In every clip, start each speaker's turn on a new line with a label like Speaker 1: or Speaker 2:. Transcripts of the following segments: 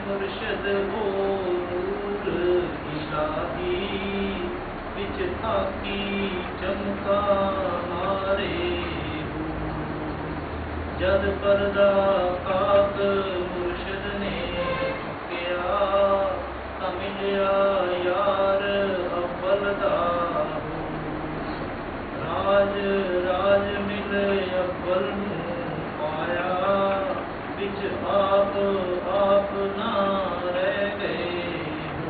Speaker 1: मुर्शद वो नूर इलाही बिच आकी चमका मारे हो। जद परदा काक मुर्शद ने चुकिया तां मिलिया यार अव्वल दा हो। राज राज मिल अव्वल नूं पाया बिच आप ना रह गए हो।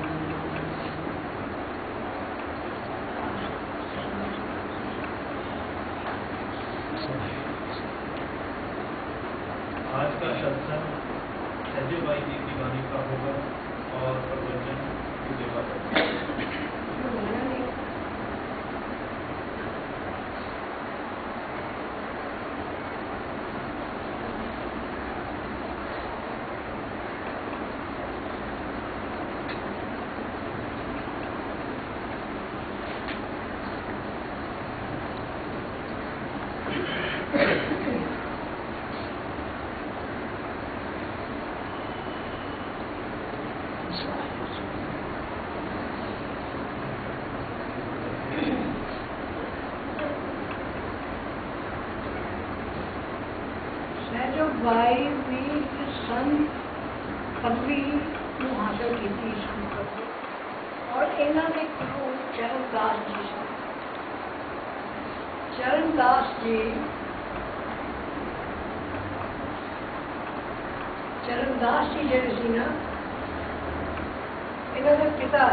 Speaker 1: आज का सत्संग सैजू भाई जी की वाणी का होगा और प्रवचन
Speaker 2: भाई भी संत पदवी हासिल की संत पदवी और इन्होंने गुरु चरणदास जी से चरणदास जी ਜਿਹੜੇ ਸੀ ਨਾ ਇਹਨਾਂ ਦੇ ਪਿਤਾ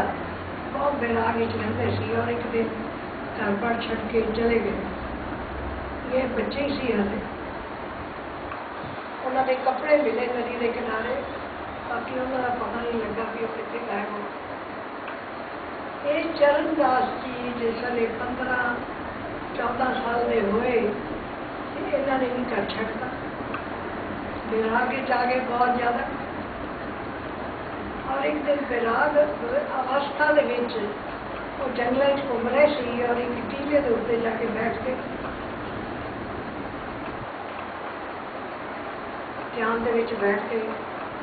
Speaker 2: ਬਹੁਤ ਬੈਰਾਗ ਵਿੱਚ ਰਹਿੰਦੇ ਸੀ और एक दिन घर पर छड़ के चले गए। ये बच्चे ही सी हाले उन्होंने कपड़े मिले नदी के किनारे बाकी उन्होंने पता नहीं लगा भी वो कितने गायब हो। ये चरणदास जी जिसले 15-14 साल के हुए इन्होंने नहीं कर छड़ता विराग जागे बहुत ज़्यादा और एक दिन विराग अवस्था वो जंगलों घूम रहे सी और एक टीले के उत्ते जाके बैठ के ध्यान के विच बैठ गए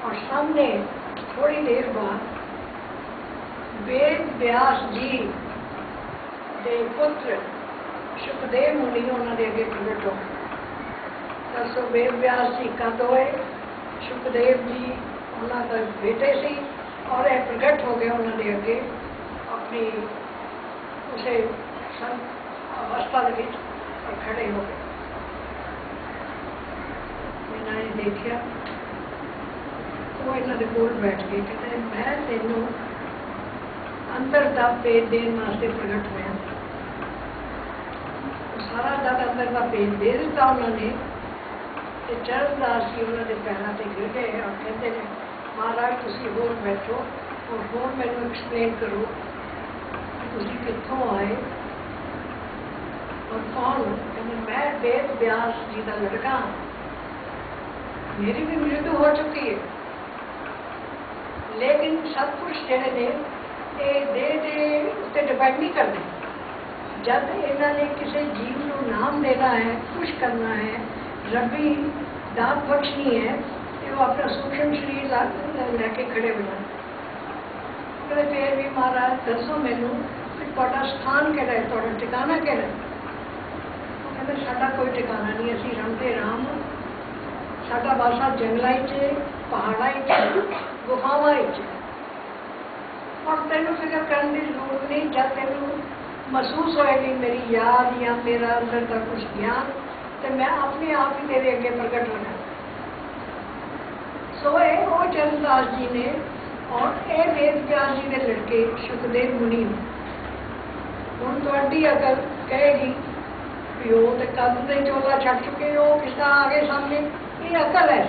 Speaker 2: और सामने थोड़ी देर बाद वेद व्यास जी के पुत्र सुखदेव मुनि उन्होंने अगे प्रगट हो। दसो वेद व्यास जी कद होए? सुखदेव जी उन्होंने बेटे सी और यह प्रगट हो गए उन्होंने अगे अपनी उसे अवस्था के खड़े हो गए। इन्होंने देखा वो इन्हों के कोल बैठ के कहते मैं तेनों अंदर का भेद देने वास्ते प्रगट होया। सारा दल अंदर का भेद दे दिता उन्होंने। चरणदास जी उन्होंने पैरों से गिर गए और कहते हैं महाराज तुम होर बैठो और होर मैनू एक्सप्लेन करो तुम कितों आए और कौन हो। कहते मैं वेद व्यास जी का लड़का मेरी भी मृत्यु हो चुकी है लेकिन सतपुरुष जेडे ने देह के उत्ते डिपेंड नहीं करते। जब इन्होंने किसी जीव को नाम देना है खुश करना है रबी दात बख्शनी है तो वो अपना सूक्ष्म शरीर लैके खड़े हो जाए। कहते फिर भी महाराज दसो मैनू तुहाडा स्थान कहड़ा है तुहाडा ठिकाना कहड़ा है। कहते साडा कोई ठिकाना नहीं असीं रमते राम साडा वासा जंगलों च पहाड़ों च गुफावां च और तेन फिक्र करने की जरूरत नहीं। जब तेन महसूस होएगी मेरी याद या मेरा अंदर का कुछ ज्ञान तो मैं अपने आप ही तेरे अगे प्रकट होना। सो वो चरणदास जी ने और ये वेद व्यास जी के लड़के सुखदेव मुनि हुण तुहाडी अकल कहेगी भी वो तो कद से चोला छड़ चुके हो किसका आगे सामने ये अकल है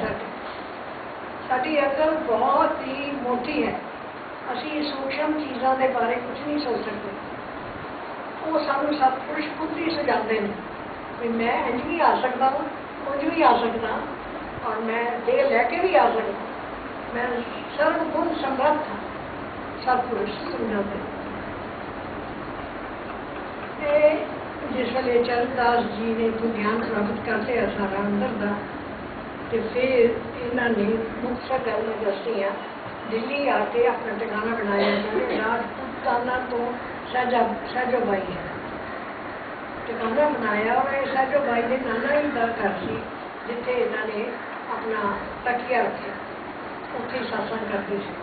Speaker 2: साडी अकल बहुत ही मोटी है। असी सूक्ष्म चीज़ों के बारे कुछ नहीं सोच सकते। वो सानू सतपुरुष खुद ही सुझाते हैं भी मैं इंज भी आ सकता हूँ उंज भी आ सकता और मैं देह लैके भी आ सकता मैं सर्वगुण समर्थ हाँ सतपुरुष समझाते। जिस वे चरणदास जी ने तो ज्ञान प्राप्त करते सारा अंदर का तो फिर इन्होंने मुख्य गल दसियाँ दिल्ली आके अपना ठिकाना बनाया राजपूताना तो सहजो भाई है ठिकाना बनाया और ये सहजो भाई ने नाना ही दा घर सी जिथे इन्होंने अपना तकिया रखे उत्थे सत्संग करते थे।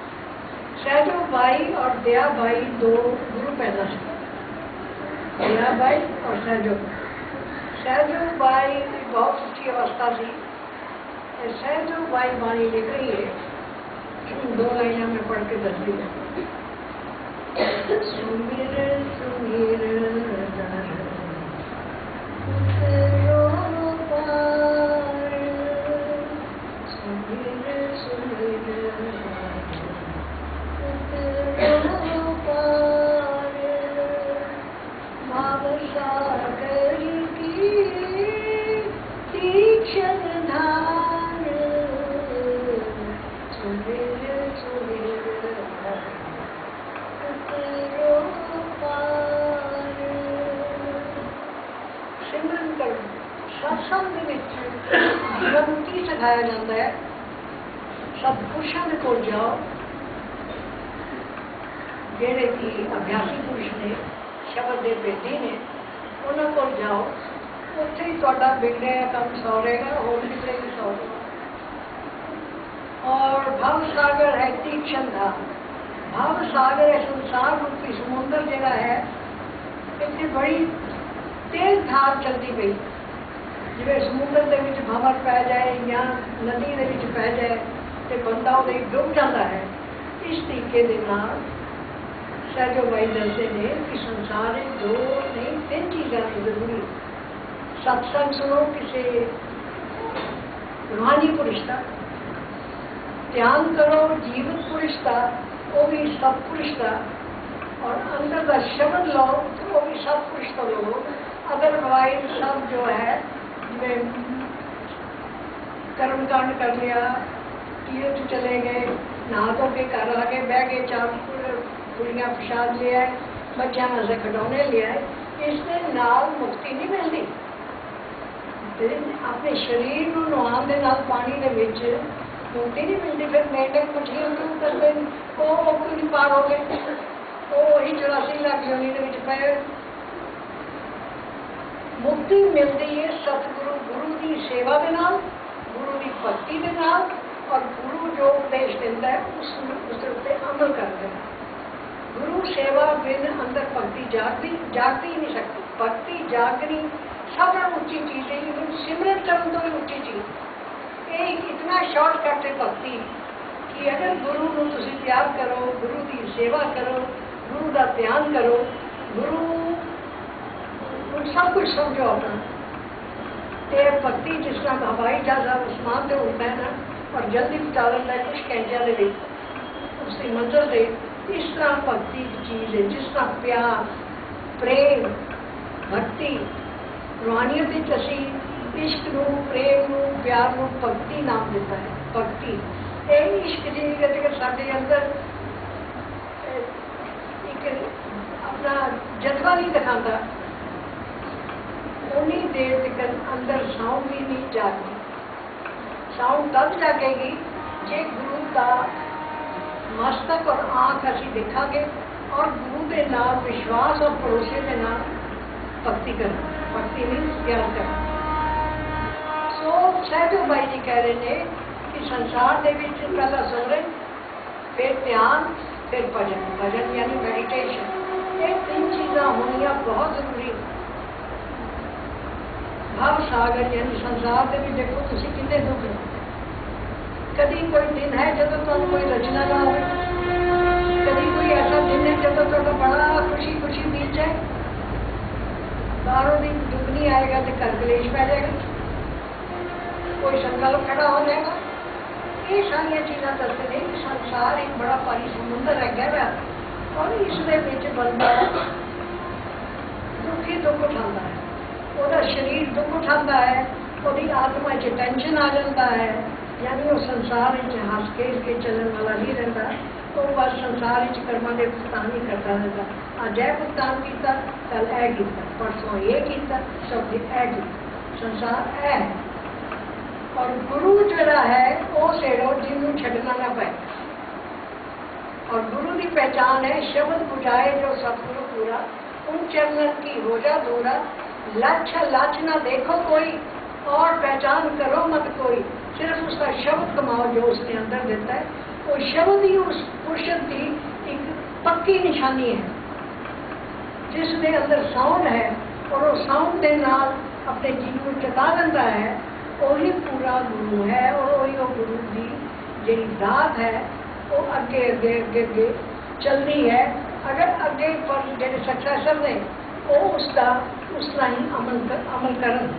Speaker 2: सहजो भाई और दया भाई दो गुरु पैदा से, दया भाई और सहजो भाई की बहुत उच्ची अवस्था थी। सहजो भाई बाणी लिख रही है, दो लाइना में पढ़ के दस दी। सुमिर सुमिर सत्संग जीवन की सिखाया जाता है। सत्पुरुषों के कोल जाओ जेड़े कि अभ्यासी पुरुष ने शब्द के बेटी ने उन्होंने को जाओ उत्थे ही तुहाडा बिगड़िया काम सौरेगा और कितने भी सौरेगा। और भव सागर है तीक्ष्ण था। भव सागर है संसार रूपी समुद्र जड़ा है इतनी बड़ी तेज धार चलती पई जिवें समुद्र के विच भंवर पै जाए या नदी के विच पै जाए तो बंदा उहदे डुब जाता है। इस तरीके के नाल सहजो भाई दसते ने कि संसार में दो नहीं तीन चीज़ां जरूरी। सत्संग सुनो किसी रूहानी पुरुष का, ध्यान करो जीवित पुरुष का वो भी सत्पुरुष का, और अंदर का शब्द लो तो वो भी सत्पुरुष का लो। अदरवाइज सब जो है कर्मकांड कर लिया, तीर्थ चले गए, नहा धो के घर आ गए, बह गए, चार कुड़ियाँ प्रसाद ले आए, बच्चों वास्ते खिडौने ले आए, इसके नाल मुक्ति नहीं मिलती। अपने शरीर को नहाने के नाल पानी के विच मुक्ति नहीं मिलती। फिर मेंढक मछलियां क्यों करते वो क्यों नहीं पार हो गए, वो ही 84 लाख योनि के विच पे। मुक्ति मिलती है सतगुरु गुरु की सेवा के नाल, गुरु की भक्ति के नाल, और गुरु जो उपदेश देता है उस पर अमल करते हैं। गुरु सेवा बिन अंदर भक्ति जागती ही नहीं सकती। भक्ति जागनी सब उच्ची चीज़ है, इवन सिमरन करने तो भी उच्ची चीज़। ये इतना शॉर्टकट है भक्ति कि अगर गुरु को तुम प्यार करो, गुरु की सेवा करो, गुरु का ध्यान करो, गुरु सब कुछ समझो अपना। तो भक्ति जिस तरह हवाई जहाज आसमान से उड़ता है ना और जल्दी पहुँचा लेता है कुछ घंटिया के उसकी मंजिल से, इस तरह भक्ति की चीज़ है। जिस तरह प्यार प्रेम भक्ति रूहानियत असी इश्क नू प्रेम नू प्यार नू भक्ति नाम देता है। भक्ति ये इश्क जी अगर साढ़े अंदर एक अपना जज्बा नहीं दिखाता उन्नी देर तक अंदर साउंड भी नहीं जागती। साउंड तब जागेगी जे गुरु का मस्तक और आँख असी देखांगे और गुरु के नाम विश्वास और भरोसे के नाम भक्ति करना। भक्ति मीन्स ज्ञान करना। सो सहजो भाई जी कह रहे हैं कि संसार के विच पहला सिमरन, फिर ध्यान, फिर भजन। भजन यानी मेडिटेशन। ये तीन चीज़ां होनियां बहुत जरूरी। भव सागर यानी संसार के भी देखो तुम कितने दुख हो। कभी कोई दिन है जब तुम कोई रचना ना हो, कभी कोई ऐसा दिन है जब तो बड़ा खुशी खुशी बीत जाए। बाहरों दिन दुख नहीं आएगा तो घर कलेश पै जाएगा, कोई संकल्प खड़ा हो जाएगा। ये सारिया चीज़ां दसते हैं कि संसार एक बड़ा भारी समुद्र है गहरा और इसके विच बंदा दुख ही दुख उठाता है। ਉਹਦਾ शरीर दुख उठाता है, ਉਹਦੀ आत्मा च टेंशन आ जाता है, यानी वो संसार हस के चलने वाला नहीं रहता। तो बस संसार कर्मां के भुगतान ही करता रहता। अज यह भुगतान किया, कल यह किया, परसों ये किया, सब यह किया। संसार है और गुरु जड़ा है वो सेड़ो जिन्हों छड्डना ना पाए। और गुरु की पहचान है शब्द बुझाए जो सतगुरु पूरा, उन चरणन की हो जा दूरा। लक्ष्य लाच ना देखो कोई और पहचान करो मत कोई, सिर्फ उसका शब्द कमाओ जो उसने अंदर देता है। वो शब्द ही उस पुरुषत्व की एक पक्की निशानी है। जिसने अंदर साउंड है और वो साउंड के नाल अपने जीवन में चता देता है, वही पूरा गुरु है। और वही वो गुरु की जी दात है वो अगे अगे अगे अगे चलनी है। अगर अगे पर जो सक्सेसर ने वो उसका उसका ही अमल करन।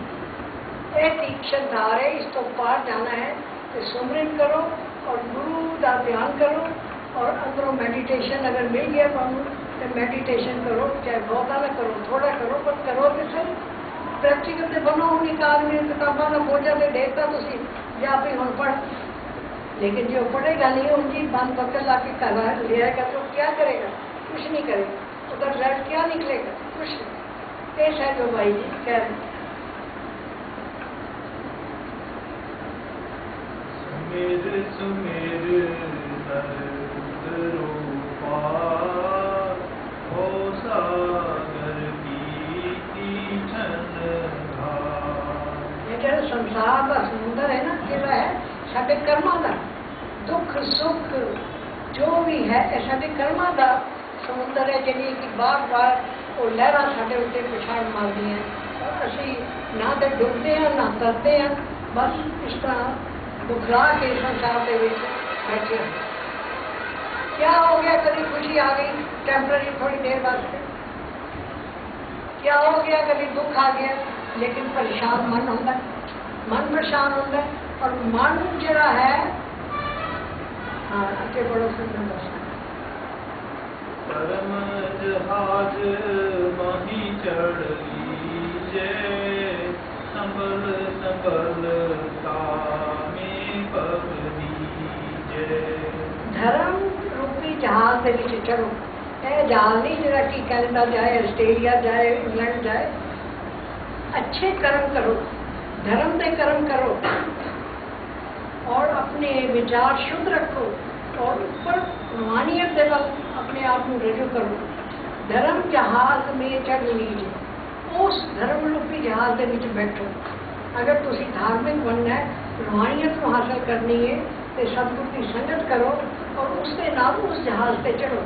Speaker 2: ये तीक्ष्ण धार है, इस तो पार जाना है तो सुमरन करो और गुरु का ध्यान करो। और अंदरों मेडिटेशन अगर मिल गया तो मेडिटेशन करो, चाहे बहुता ना करो, थोड़ा करो, पर करो तो सही। प्रैक्टिकल से बनो निकाल में किताबों का बोझा तो देखता तुम या फिर हम पढ़, लेकिन जो पढ़ेगा नहीं उनकी बंद पकड़ ला के करा ले आएगा तो क्या करेगा? कुछ नहीं करेगा। उधर रिजल्ट क्या निकलेगा? कुछ नहीं। ऐसा है जो भाई जी कह रहे हैं।
Speaker 1: सुमेर सुमेर नररूपा हो सागर की तीक्षण धार।
Speaker 2: ये जो संसार का समुद्र है ना, किला है साढ़े कर्मा का। दुख सुख जो भी है साढ़े कर्मा का समुद्र है, जिन्हें कि बार बार वो लहरा साढ़े उत्ते पछाड़ मारती हैं और असी ना तो डुबते हैं ना तरते हैं, बस इस तरह बुखला के संसार के बैठे हैं। क्या हो गया? कभी खुशी आ गई टेम्पररी थोड़ी देर वास्ते, क्या हो गया? कभी दुख आ गया, लेकिन परेशान मन होता है, मन परेशान होता है। और मन जरा है हाँ अगे बड़ो सुंदर दर्शन।
Speaker 1: परम जहाज माही चढ़ लीजे, संभल संभल तामे पग दीजे। धर्म
Speaker 2: रूपी जहाज के चढ़ो। यह जहाज नहीं जरा कि कनाडा जाए, ऑस्ट्रेलिया जाए, इंग्लैंड जाए। अच्छे कर्म करो, धर्म के कर्म करो और अपने विचार शुद्ध रखो और ऊपर रूहानियत के बल अपने आप को रजू करो। धर्म जहाज में चढ़ लीजिए, उस धर्म रूपी जहाज के बीच बैठो। अगर तुम धार्मिक बनना है, रूहानियत को हासिल करनी है तो सतगुरु की संगत करो और उसके नाम उस जहाज पे चढ़ो।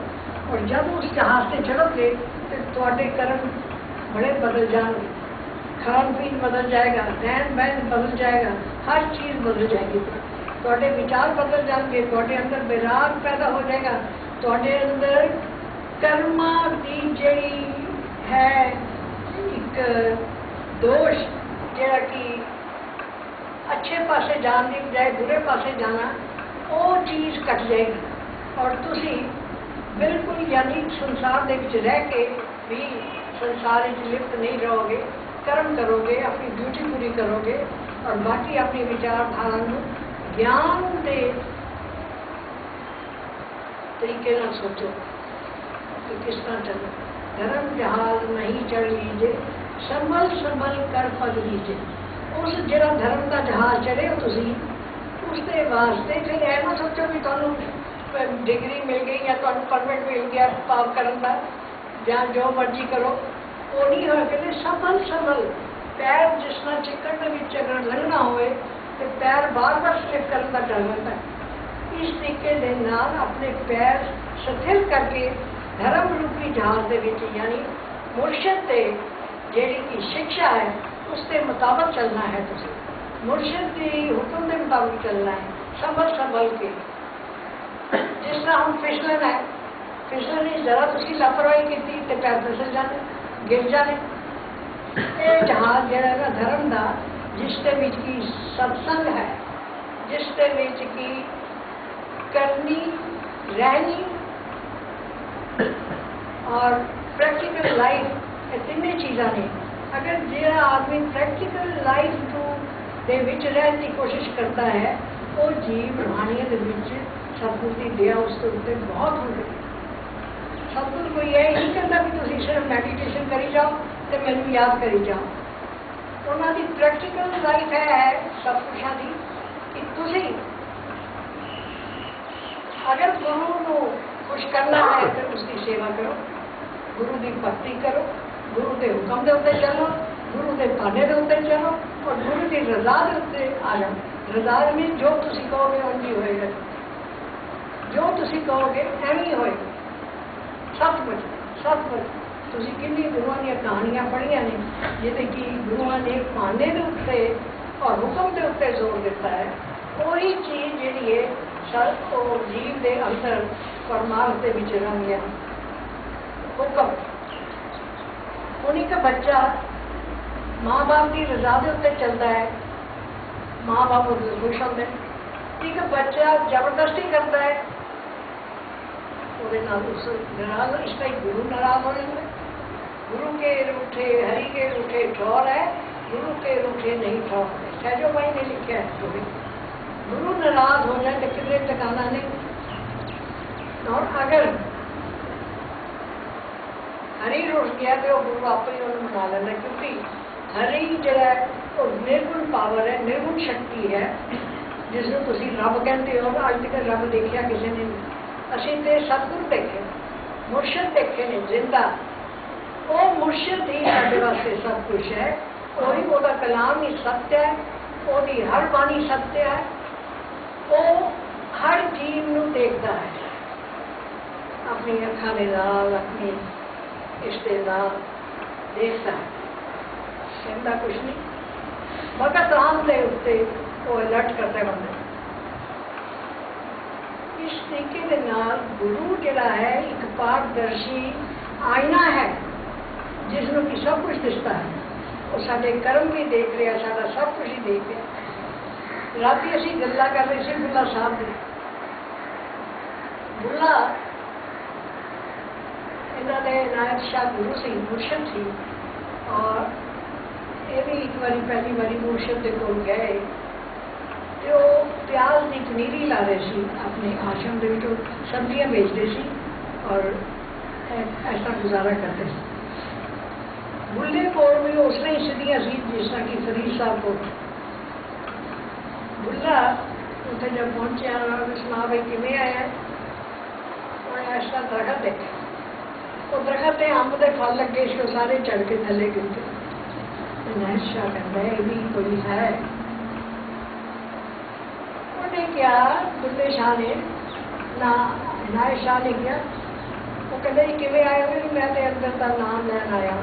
Speaker 2: और जब उस जहाज से चढ़ोगे तो तुम्हारे कर्म बड़े बदल जाएंगे, खान पीन बदल जाएगा, रहन बहन बदल जाएगा, हर चीज़ बदल जाएगी। थोड़े विचार बदल जाएंगे, थोड़े अंदर विराग पैदा हो जाएगा, थोड़े अंदर कर्मा की जी है एक दोष जरा कि अच्छे पासे जान की बजाय बुरे पासे जाना, वो चीज़ कट जाएगी। और तुसी बिल्कुल यानी संसार के विच रह के भी संसार में लिप्त नहीं रहोगे, कर्म करोगे, अपनी ड्यूटी पूरी करोगे और बाकी अपनी विचारधारा को ज्ञान के तरीके ना सोचो कि किस तरह चलो। धर्म जहाज नहीं चढ़ लीजिए, संभल संभल कर पग लीजिए। उस जरा धर्म का जहाज चढ़े हो तुसी, उसके वास्ते फिर ऐ ना सोचो कि तुहानू डिग्री मिल गई या तुहानू परमिट मिल गया पाप करन दा या जो मर्जी करो, वो नहीं हो। कहते संभल संभल पैर जिस तरह चिकन के विच अगर लंघना होए तो पैर बार बार स्लिप करने का डर रहता है। इस तरीके के नाल अपने पैर स्थिर करके धर्म रूपी जहाज के विच यानी मुर्शद के जेड़ी की शिक्षा है उसके मुताबिक चलना है। तुझे मुर्शद की हुक्म के मुताबिक चलना है, संभल संभल के। जिस तरह हम फिसलन है, फिसलन जरा तुसी लापरवाही की तो पैर फिसल जाने, गिर जाने। ये जहाज जरा ना धर्म का जिसके बीच की सत्संग है, जिसके बीच की करनी रहनी और प्रैक्टिकल लाइफ, ये तीनों चीज़ा ने। अगर जो आदमी प्रैक्टिकल लाइफ के विच रहने की कोशिश करता है, वो जीव रूहानियत विच सतगुरु की दया उसके उत्ते बहुत हो गई। सतगुरु को यह नहीं कहता कि तुम सिर्फ मैडिटेशन करी जाओ तो मैनू याद करी जाओ। उन्होंने प्रैक्टिकल लाइफ है सतपुरुषों की कि तुसी अगर गुरु को खुश करना है तो उसकी सेवा करो, गुरु की भक्ति करो, गुरु के हुक्म के उत्ते चलो, गुरु के भाने के उत्ते चलो और गुरु की रजा के उत्ते आ जाओ। रजा में जो तुसी कहोगे उंज ही होएगा, जो तुसी कहोगे एवं ही होएगा। सचमुच तुसी किन्नी गुरुओं दी कहानियां पढ़िया ने जिहदे कि गुरुओं ने भाने के उत्ते और हुक्म के उत्ते जोर दिता है। वही चीज़ जिहड़ी है जीव के अंदर परमार्थ के विच रंग गया हुक्म। हुण एक बच्चा माँ बाप की रजा के उत्ते चलता है, माँ बाप उससे खुश होते हैं। एक बच्चा जबरदस्ती करता है, उस नाराज इसका गुरु नाराज हो जाता है। गुरु के रूठे हरि के रूठे ठौर है, गुरु के रूठे नहीं ठौर है। सहजो भाई ने लिखा है तो गुरु नाराज हो जाए तो कितने टकाना नहीं। और अगर हरि रुठ गया तो गुरु आप ही उन्होंने मना लेना, क्योंकि हरि जरा निर्गुण पावर है, निर्गुण शक्ति है जिसमें तुम रब कहते हो। अज तक रब देखा किसी ने नहीं, असी तो सतगुरु देखे, मुर्शद देखे ने जिंदा। वो मुर्शद ही साढ़े वास्ते सब कुछ है। वही वो कलाम ही सत्य है, वही हर बाणी सत्य है। वो हर जीव नूं देखता है अपनी अखां दे नाल, अपनी इश्ते नाल देखता है, कहता कुछ नहीं। भगत राम के उत्ते वो अलर्ट करते बंदे। इस तरीके के नाल गुरु जिहड़ा है एक पारदर्शी आईना है जिसनों की सब कुछ दिसता है। वो साडे कर्म भी देख रहा, साडा सब कुछ ही देख रहा। राती असी गल्लां कर रहे थे बुल्ला साहब की। बुल्ला इन्हां दे नायक शाह गुरु सी, मुर्शद सी। और ये भी एक बारी पहली बारी मुर्शद के कोल गए तो प्याज की पनीरी ला रहे सी अपने आश्रम के विचों, सब्जियां बेचते सी और ऐसा गुजारा करते सी। बुल्ले कोल भी उस तरह ही सीधियां सी जिस तरह की फरीद साहब को। बुल्ला उत्थे जब पहुंचा सुना भाई किमें आया, उन्हें ऐसा दरखत देखा। वो दरखत से अंब के फल लगे से सारे चढ़ के थले गिरते। नायक शाह कहता है भी कोई है। उन्हें क्या बुल्ले शाह ने ना नायक शाह ने क्या, वो कहते जी किमें आए हो? मैं तो अंदर का नाम लैन आया।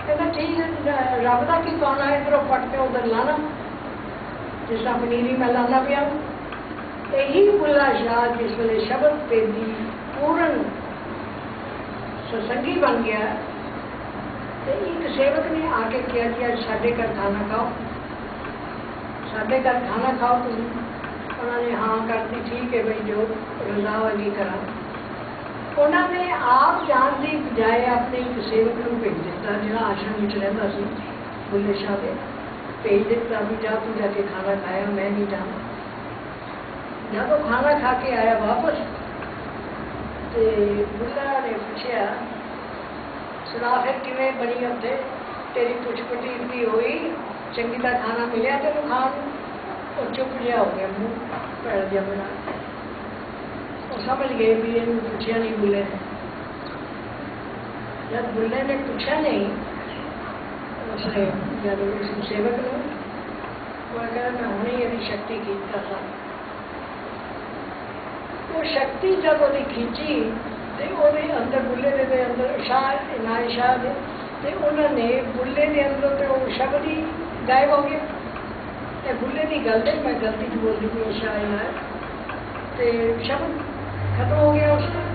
Speaker 2: कहता ठीक है, रब का की पाना है, इधरों पट के उधर लाना, जिस तरह पनीरी मैं लाना पिया। यही बुल्ला शाह जिस वे शब्द पेदी पूर्ण सत्संगी बन गया तो एक सेवक ने आके किया कि आज साढ़े घर खाना खाओ, साढ़े घर खाना खाओ तुम। उन्होंने हाँ करती, ठीक है भाई जो रजा वाली करा। उन्होंने आप जान की बजाय अपने एक सेवक को भेज दिता जो आश्रम में रहा सी बुल्ले शाह के, भेज दिता भी जा तू जाके खाना खाया, मैं नहीं जाना। जब वो खाना खा के आया वापस तो बुल्ला ने पूछा सुना फिर किमें बनी उत्थे तेरी कुछ पटीर भी हुई, चंगी तरह खाना मिलिया तेन खान? वो चुप जहा हो गया, मुँह पैर जहा बना। वो समझ गए भी इन पूछा नहीं बुल्ले ने। जब बुल्ले ने पूछा नहीं उसने जब उस सेवक ने वो कहा मैं हमने यदि शक्ति खींचता था। वो शक्ति जब वो खींची तो ਉਹਦੇ अंदर बुल्ले के अंदर शाह नाय शाह ने तो उन्होंने बुल्ले के अंदर तो शब्द ही गायब हो गया। तो बुल्ले की गल तो मैं गलती च बोलती थी शाह है तो शब्द खत्म हो गया उसका।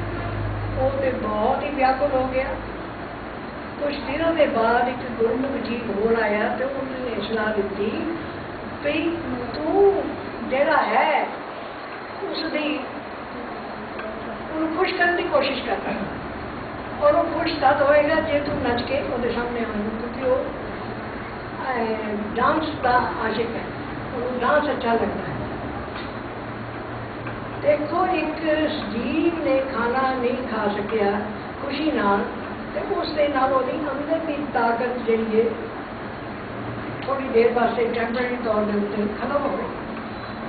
Speaker 2: वो तो बहुत ही व्याकुल हो गया। कुछ दिनों के बाद एक गुरमुख जी होर आया तो उन्होंने सलाह दी भी तू जरा है उसकी खुश करने की कोशिश करता है और वो खुश तद होएगा जे तू नच के वो सामने आने, क्योंकि वो डांस का आशिक है, उन्हें डांस अच्छा लगता है। देखो एक जीव ने खाना नहीं खा सकिया खुशी नाल तो उसके नाल ओदी अंदर की ताकत जी है थोड़ी देर वास्ते टैंपरेरी तौर पर खत्म हो गई।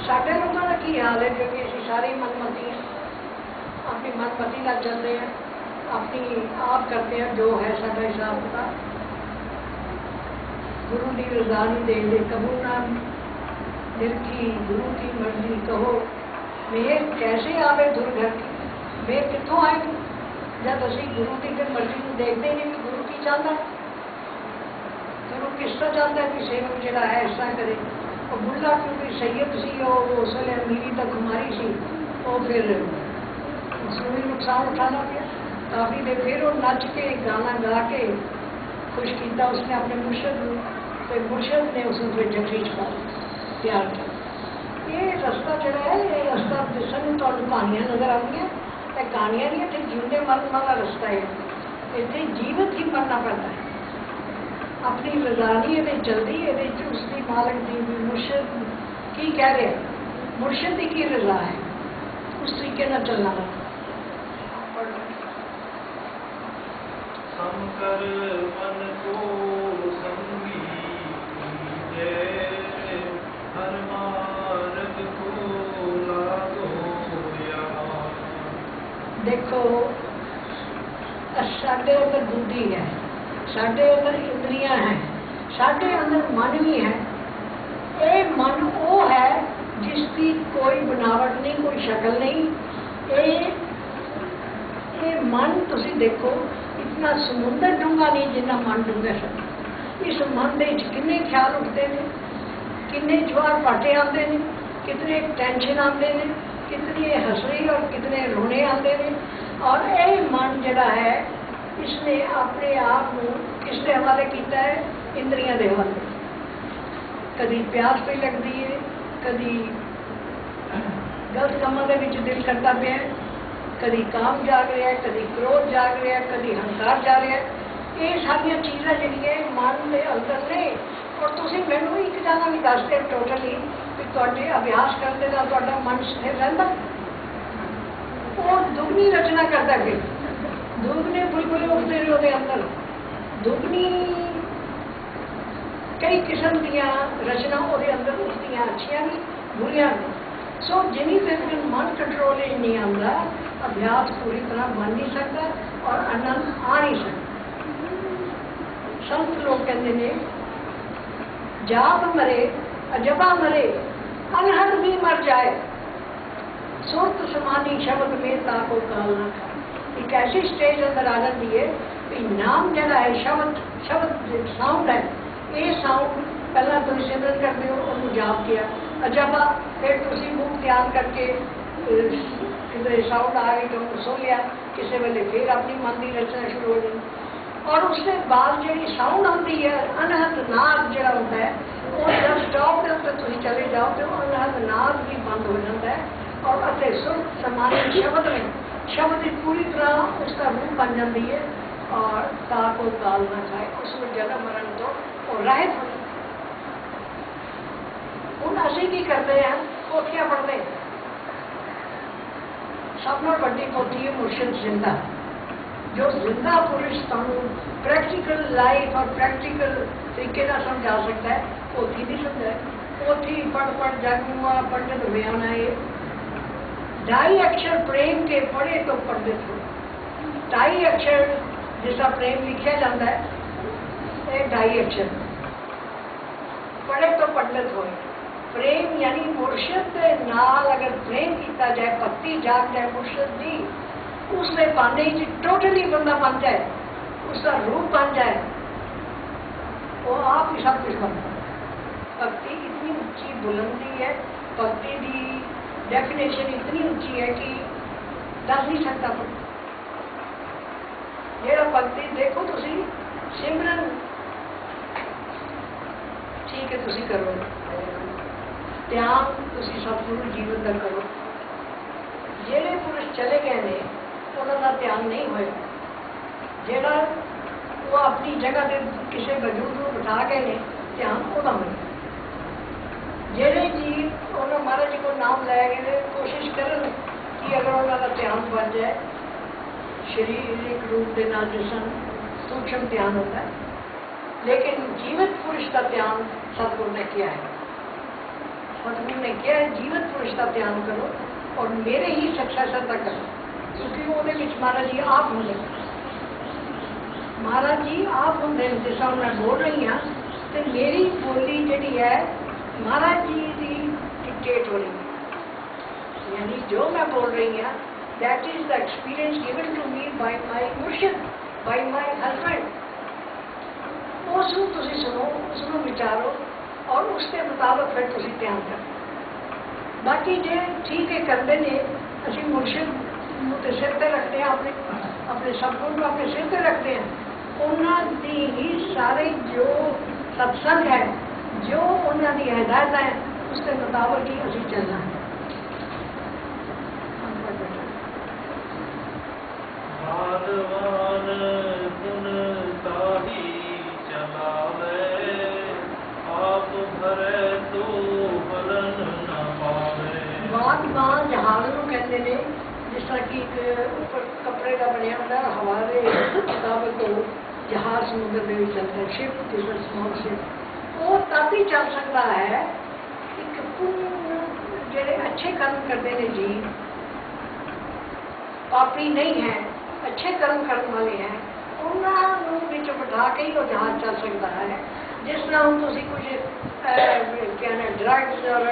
Speaker 2: साढ़े लोगों का की हाल है क्योंकि असी सारे मनमती हैं। अपनी मनमती लग जाते हैं, अपनी आप करते हैं जो है साਡਾ हिसाब किताब। गुरु की रजा नहीं देंगे कबूल ना दिल की गुरु की मर्जी कहो। मेर कैसे आवे धुर घर की, मेर कितों आएगी जब असी गुरु की फिर मर्जी को देखते ही नहीं कि गुरु की चाहता है। गुरु किस तरह चाहता है किसी को जरा है इस तरह करे। और बुला क्योंकि सैयद सी उस वे अमीरी तक खुमारी सी, वो फिर उसमें भी नुकसान उठाना पिया। काफ़ी देर फिर वो नच के गाना गा के खुश किया उसने अपने मुर्शद को, तो मुर्शद ने उसमें फिर जफरी छपा तैयार किया। ये रस्ता जड़ा है, ये रस्ता जिसन तो कहानियां नजर आती हैं, कहानियां नहीं इतने जीवने मरण वाला रस्ता है। इतने जीवित ही मरना पड़ता है। अपनी रजानी ये चलती है, उसकी मालक दी भी मुर्शद की कह रहे हैं, मुर्शद की रजा है, उस तरीके न चलना है।
Speaker 1: समकर मन को संगी कीजे, हर मार्ग को लागो यार।
Speaker 2: देखो साढ़े अंदर बुद्धि है, साढ़े अंदर इंद्रियां हैं, साढ़े अंदर मन भी है। ये मन वो है जिसकी कोई बनावट नहीं, कोई शक्ल नहीं। ये मन तुसी देखो इतना समुंदर डूंगा नहीं जिन्ना मन डूंगा सब। इस मन के कितने ख्याल उठते हैं, कितने ज्वार पाटे आते हैं, कितने टेंशन आते हैं, कितने हंसने और कितने रोने आते हैं। और ये मन जड़ा है इसने अपने आप को किसके हवाले किया है, इंद्रियां के हवाले। कभी प्यास पे लगती है, कभी गलत कामों के दिल करता पे है, कभी काम जाग रहा है, कभी क्रोध जाग रहा है, कभी हंकार जा रहा है। ये सारिया चीज़ा जी मन के अंदर ने। और तुम मैनू एक जाना भी दस दे टोटली भी तुहाडे अभ्यास करने का तुहाडा मन स्थिर रहिंदा, वो दुगनी रचना करता। फिर दुगने बुलबुले उठते रहे ਉਹਦੇ अंदर, दुगनी कई किस्म दियां रचना ਉਹਦੇ अंदर उठदियां, अच्छियां भी बुरियां भी। सो जिनी देर तक मन कंट्रोल नहीं आता, अभ्यास पूरी तरह बन नहीं सकता और आनंद आ नहीं सकता। संत लोग कहते ने जाप मरे अजबा मरे अनहद भी मर जाए, सुरत समानी शब्द में ताको काल ना खाए। एक ऐसी स्टेज अंदर आ जाती है कि नाम जरा है, शब्द साउंड है, ये साउंड पहला तुम सिमरन करते हो और जाप किया अजबा, फिर तुम मुख ध्यान करके किधर साउंड आ गई तो सो लिया, किसी वेले फिर अपनी मन की रचना शुरू हो गई। और उसके बाद जी साउंड आती है अनहद नाद जरा होता है, और जब स्टॉप के उत्ते तुम चले जाओ तो अनहद नाद भी बंद हो जाता है। और सुर समानी शब्द में शब्द की पूरी तरह उसका रूप बन जाती है और ताको काल ना खाए, उसमें जन्म मरण तो और राहत हो। हूँ असी की करते हैं, पोथियां पढ़ते हैं। सब नाल वड्डी पोथी है मुर्शिद जिंदा, जो जिंदा पुरुष तुहानू प्रैक्टिकल लाइफ और प्रैक्टिकल तरीके का समझा सकता है। पोथी नहीं समझाए, पोथी पढ़ जागुआ पंडित बयाना है। ढाई अक्षर प्रेम के पढ़े तो पंडित हो। ढाई अक्षर जिसका प्रेम लिखा जाता है, ये ढाई अक्षर पढ़े तो पंडित हो। प्रेम यानी मुर्शिद के नाल अगर प्रेम किया जाए, भक्ति जाग जाए मुर्शिद की, उसके पाने टोटली बंदा बन जाए, उसका रूप बन जाए, वो आप ही सब कुछ बनता है। भक्ति इतनी ऊंची बुलंदी है, भक्ति की डेफिनेशन इतनी ऊंची है कि दस नहीं सकता। जेड़ा भक्ति देखो तुसी सिमरन ठीक है तुसी करो, ध्यान तुसी सतगुरु जीवन का करो। जेड़े पुरुष चले गए ने उन्होंने ध्यान नहीं होया, जेड़ा वो अपनी जगह से किसी वजूद को बिठा गए ने ध्यान उदा होया। जेड़े जीव उन्होंने महाराज जी को नाम लै गए कोशिश करन कि अगर उन्होंने ध्यान बन जाए, शरीरिक रूप के नाल जिसन सूक्ष्म ध्यान होता है, लेकिन जीवित पुरुष का ध्यान सतगुरु ने किया है। सतगुरु ने किया है जीवित पुरुष का ध्यान करो और मेरे ही सक्सेसर तक करो। क्योंकि ਉਹਦੇ ਵਿੱਚ ਮਹਾਰਾਜ ਜੀ ਆਪ ਹੁੰਦੇ ਮਹਾਰਾਜ ਜੀ ਆਪ ਹੁੰਦੇ ਨੇ ਜਿਸ ਤਰ੍ਹਾਂ ਮੈਂ ਬੋਲ ਰਹੀ ਹਾਂ ਤੇ ਮੇਰੀ ਬੋਲੀ ਜਿਹੜੀ ਹੈ ਮਹਾਰਾਜ ਜੀ ਦੀ ਡਿਕਟੇਟ ਹੋ ਰਹੀ ਹੈ यानी जो मैं बोल रही हूँ that is the experience given to me by my murshid by my husband ਉਸ ਨੂੰ ਤੁਸੀਂ ਸੁਣੋ ਉਸ ਨੂੰ ਵਿਚਾਰੋ ਔਰ ਉਸ ਦੇ ਮੁਤਾਬਕ ਫਿਰ ਤੁਸੀਂ ਧਿਆਨ ਕਰੋ ਬਾਕੀ ਜੇ ਠੀਕ ਹੈ ਕਰਦੇ ਨੇ ਅਸੀਂ ਮੁਰਸ਼ਿਦ ਨੂੰ ਤੇ ਸਿਰ ਤੇ ਰੱਖਦੇ ਹਾਂ ਆਪਣੇ ਸਤਿਗੁਰੂ ਨੂੰ ਆਪਣੇ ਸਿਰ ਤੇ ਰੱਖਦੇ ਹਾਂ ਉਹਨਾਂ ਦੀ ਹੀ ਸਾਰੇ ਜੋ ਸਤਸੰਗ ਹੈ ਜੋ ਉਹਨਾਂ ਦੀ ਹਦਾਇਤਾਂ ਹੈ ਉਸ ਦੇ ਮੁਤਾਬਕ ਹੀ ਅਸੀਂ ਚੱਲਣਾ ਹੈ
Speaker 1: ਬਾਦਵਾਨ ਗੁਣ ਤਾਹੀ ਚਲਾਵੇ ਆਪ ਭਰੇ ਤੋ ਹਰਨ ਨਾ ਪਾਵੇ
Speaker 2: ਬਾਦਵਾਨ ਜਹਾਜ਼ ਨੂੰ ਕਹਿੰਦੇ ਨੇ ਜਿਸ ਤਰ੍ਹਾਂ ਕਿ ਇੱਕ ਉੱਪਰ ਕੱਪੜੇ ਦਾ ਬਣਿਆ ਹੁੰਦਾ ਹਵਾ ਦੇ ਮੁਤਾਬਕ ਉਹ ਜਹਾਜ਼ ਸਮੁੰਦਰ ਦੇ ਵਿੱਚ ਚੱਲਦਾ ਸ਼ਿਪ ਜਿਸ ਤਰ੍ਹਾਂ ਸਮਾਲ ਸ਼ਿਪ ਉਹ ਤਦ ਹੀ ਚੱਲ ਸਕਦਾ ਹੈ ਇੱਕ ਜਿਹੜੇ ਅੱਛੇ ਕਰਮ ਕਰਦੇ ਨੇ ਜੀ ਪਾਪੀ ਨਹੀਂ ਹੈ ਅੱਛੇ ਕਰਮ ਕਰਨ ਵਾਲੇ ਹੈ ਉਹਨਾਂ ਨੂੰ ਵਿੱਚ ਬਿਠਾ ਕੇ ਹੀ ਉਹ ਜਹਾਜ਼ ਚੱਲ ਸਕਦਾ ਹੈ ਜਿਸ ਤਰ੍ਹਾਂ ਹੁਣ ਤੁਸੀਂ ਕੁਝ ਕਹਿੰਦੇ ਡਰੱਗਸ ਔਰ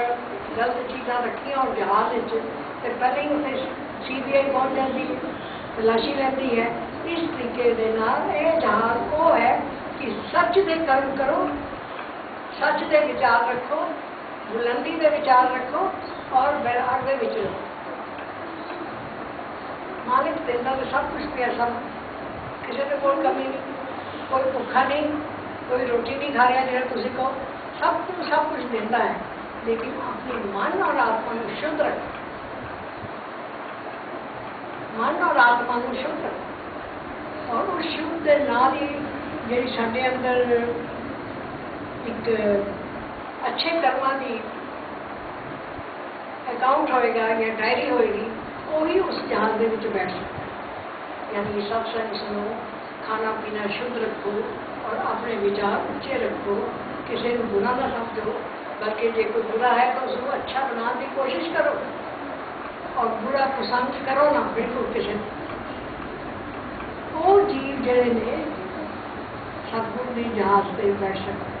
Speaker 2: ਗਲਤ ਚੀਜ਼ਾਂ ਰੱਖੀਆਂ ਔਰ ਜਹਾਜ਼ ਵਿੱਚ ਤੇ ਪਹਿਲਾਂ ਹੀ ਉੱਥੇ CBI ਪਹੁੰਚ ਜਾਂਦੀ ਹੈ ਤਲਾਸ਼ੀ ਲੈਂਦੀ ਹੈ ਇਸ ਤਰੀਕੇ ਦੇ ਨਾਲ ਇਹ ਜਹਾਜ਼ ਉਹ ਹੈ ਕਿ ਸੱਚ ਦੇ ਕਰਮ ਕਰੋ ਸੱਚ ਦੇ ਵਿਚਾਰ ਰੱਖੋ ਬੁਲੰਦੀ ਦੇ ਵਿਚਾਰ ਰੱਖੋ ਔਰ ਬੈਰਾਗ ਦੇ ਵਿੱਚ ਰਹੋ मालिक देता तो सब कुछ पिया सब किसी ने कोई कमी नहीं कोई भुखा नहीं कोई रोटी नहीं खा रहा जो तुझे कहो सब कुछ देता है लेकिन अपने मन और आत्मा को शुद्ध रखो मन और आत्मा को शुद्ध रखो और उस शुद्ध के नाल ही जी साढ़े अंदर एक अच्छे कर्मां की अकाउंट होएगा या डायरी होएगी ਉਹੀ ਉਸ ਜਹਾਜ਼ ਦੇ ਵਿੱਚ ਬੈਠ ਸਕਦਾ ਯਾਨੀ ਸਤਸੰਗ ਸੁਣੋ ਖਾਣਾ ਪੀਣਾ ਸ਼ੁੱਧ ਰੱਖੋ ਔਰ ਆਪਣੇ ਵਿਚਾਰ ਉੱਚੇ ਰੱਖੋ ਕਿਸੇ ਨੂੰ ਬੁਰਾ ਨਾ ਸਮਝੋ ਬਲਕਿ ਜੇ ਕੋਈ ਬੁਰਾ ਹੈ ਤਾਂ ਉਸ ਨੂੰ ਅੱਛਾ ਬਣਾਉਣ ਦੀ ਕੋਸ਼ਿਸ਼ ਕਰੋ ਔਰ ਬੁਰਾ ਪਸੰਦ ਕਰੋ ਨਾ ਬਿਲਕੁਲ ਕਿਸੇ ਨੂੰ ਉਹ ਜੀਵ ਜਿਹੜੇ ਨੇ ਸਤਿਗੁਰੂ ਦੇ ਜਹਾਜ਼ ਤੇ ਬੈਠ ਸਕਦੇ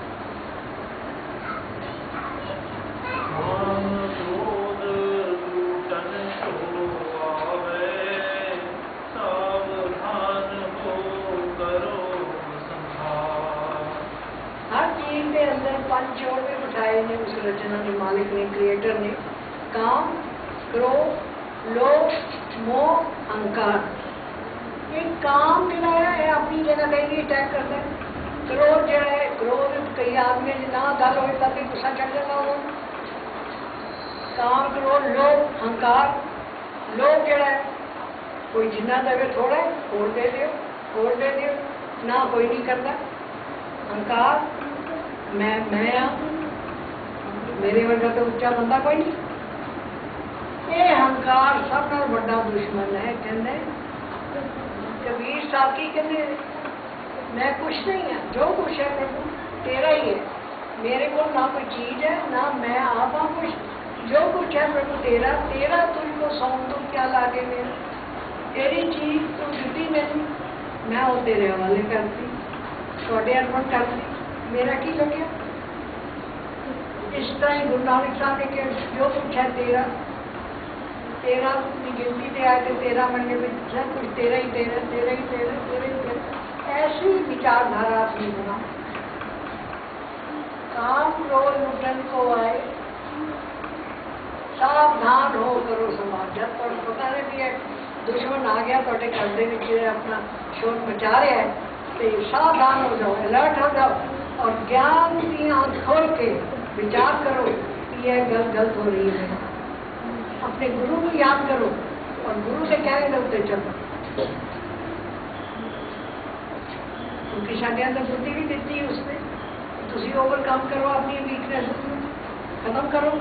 Speaker 2: पंच और भी बिठाए ने उस रचना के मालिक ने क्रिएटर ने काम क्रोध लोभ मोह अहंकार ये काम जो है अपनी जगह कहीं अटैक करता है क्रोध जो है क्रोध कई आदमी ना गल हो तभी गुस्सा चढ़ जाता हो काम क्रोध लोभ अहंकार लोभ जो है कोई जिन्ना देवे थोड़ा होर दे दियो ना कोई नहीं करता अहंकार मैं मेरे वर्गा तो उच्चा बंदा कोई नहीं ये अहंकार सब नाल बड़ा दुश्मन है कहते कबीर साहब की कहते मैं कुछ नहीं है जो कुछ है प्रभु तेरा ही है मेरे को ना कोई चीज है ना मैं आप हाँ कुछ जो कुछ है प्रभु तेरा तेरा तुझको सौंप दूं क्या लागे मेरा तेरी चीज तू छुट्टी मैंने मैं वो तेरे हवाले करती थोड़े अर्पण करती मेरा की लगे इस तरह ही गुरु नानक साहब ने कहा जो कुछ है तेरा तेरा की गिनती से आए थे तेरा मरने में सब कुछ तेरा ही तेरा तेरा ही तेरा तेरा ही तेरा ऐसी विचारधारा अपनी बना काम क्रोध लुटन को आए सावधान हो करो समाज जब तो पता नहीं भी है दुश्मन आ गया तो घर के अपना शोर मचा रहा है तो सावधान हो जाओ अलर्ट हो जाओ और ज्ञान की आंख खोल के विचार करो कि यह गलत हो रही है अपने गुरु को याद करो और गुरु से क्या होते चलो क्योंकि साढ़े अंदर बुद्धि भी देती है उसने तुम ओवरकम करो अपनी वीकनेस खत्म करो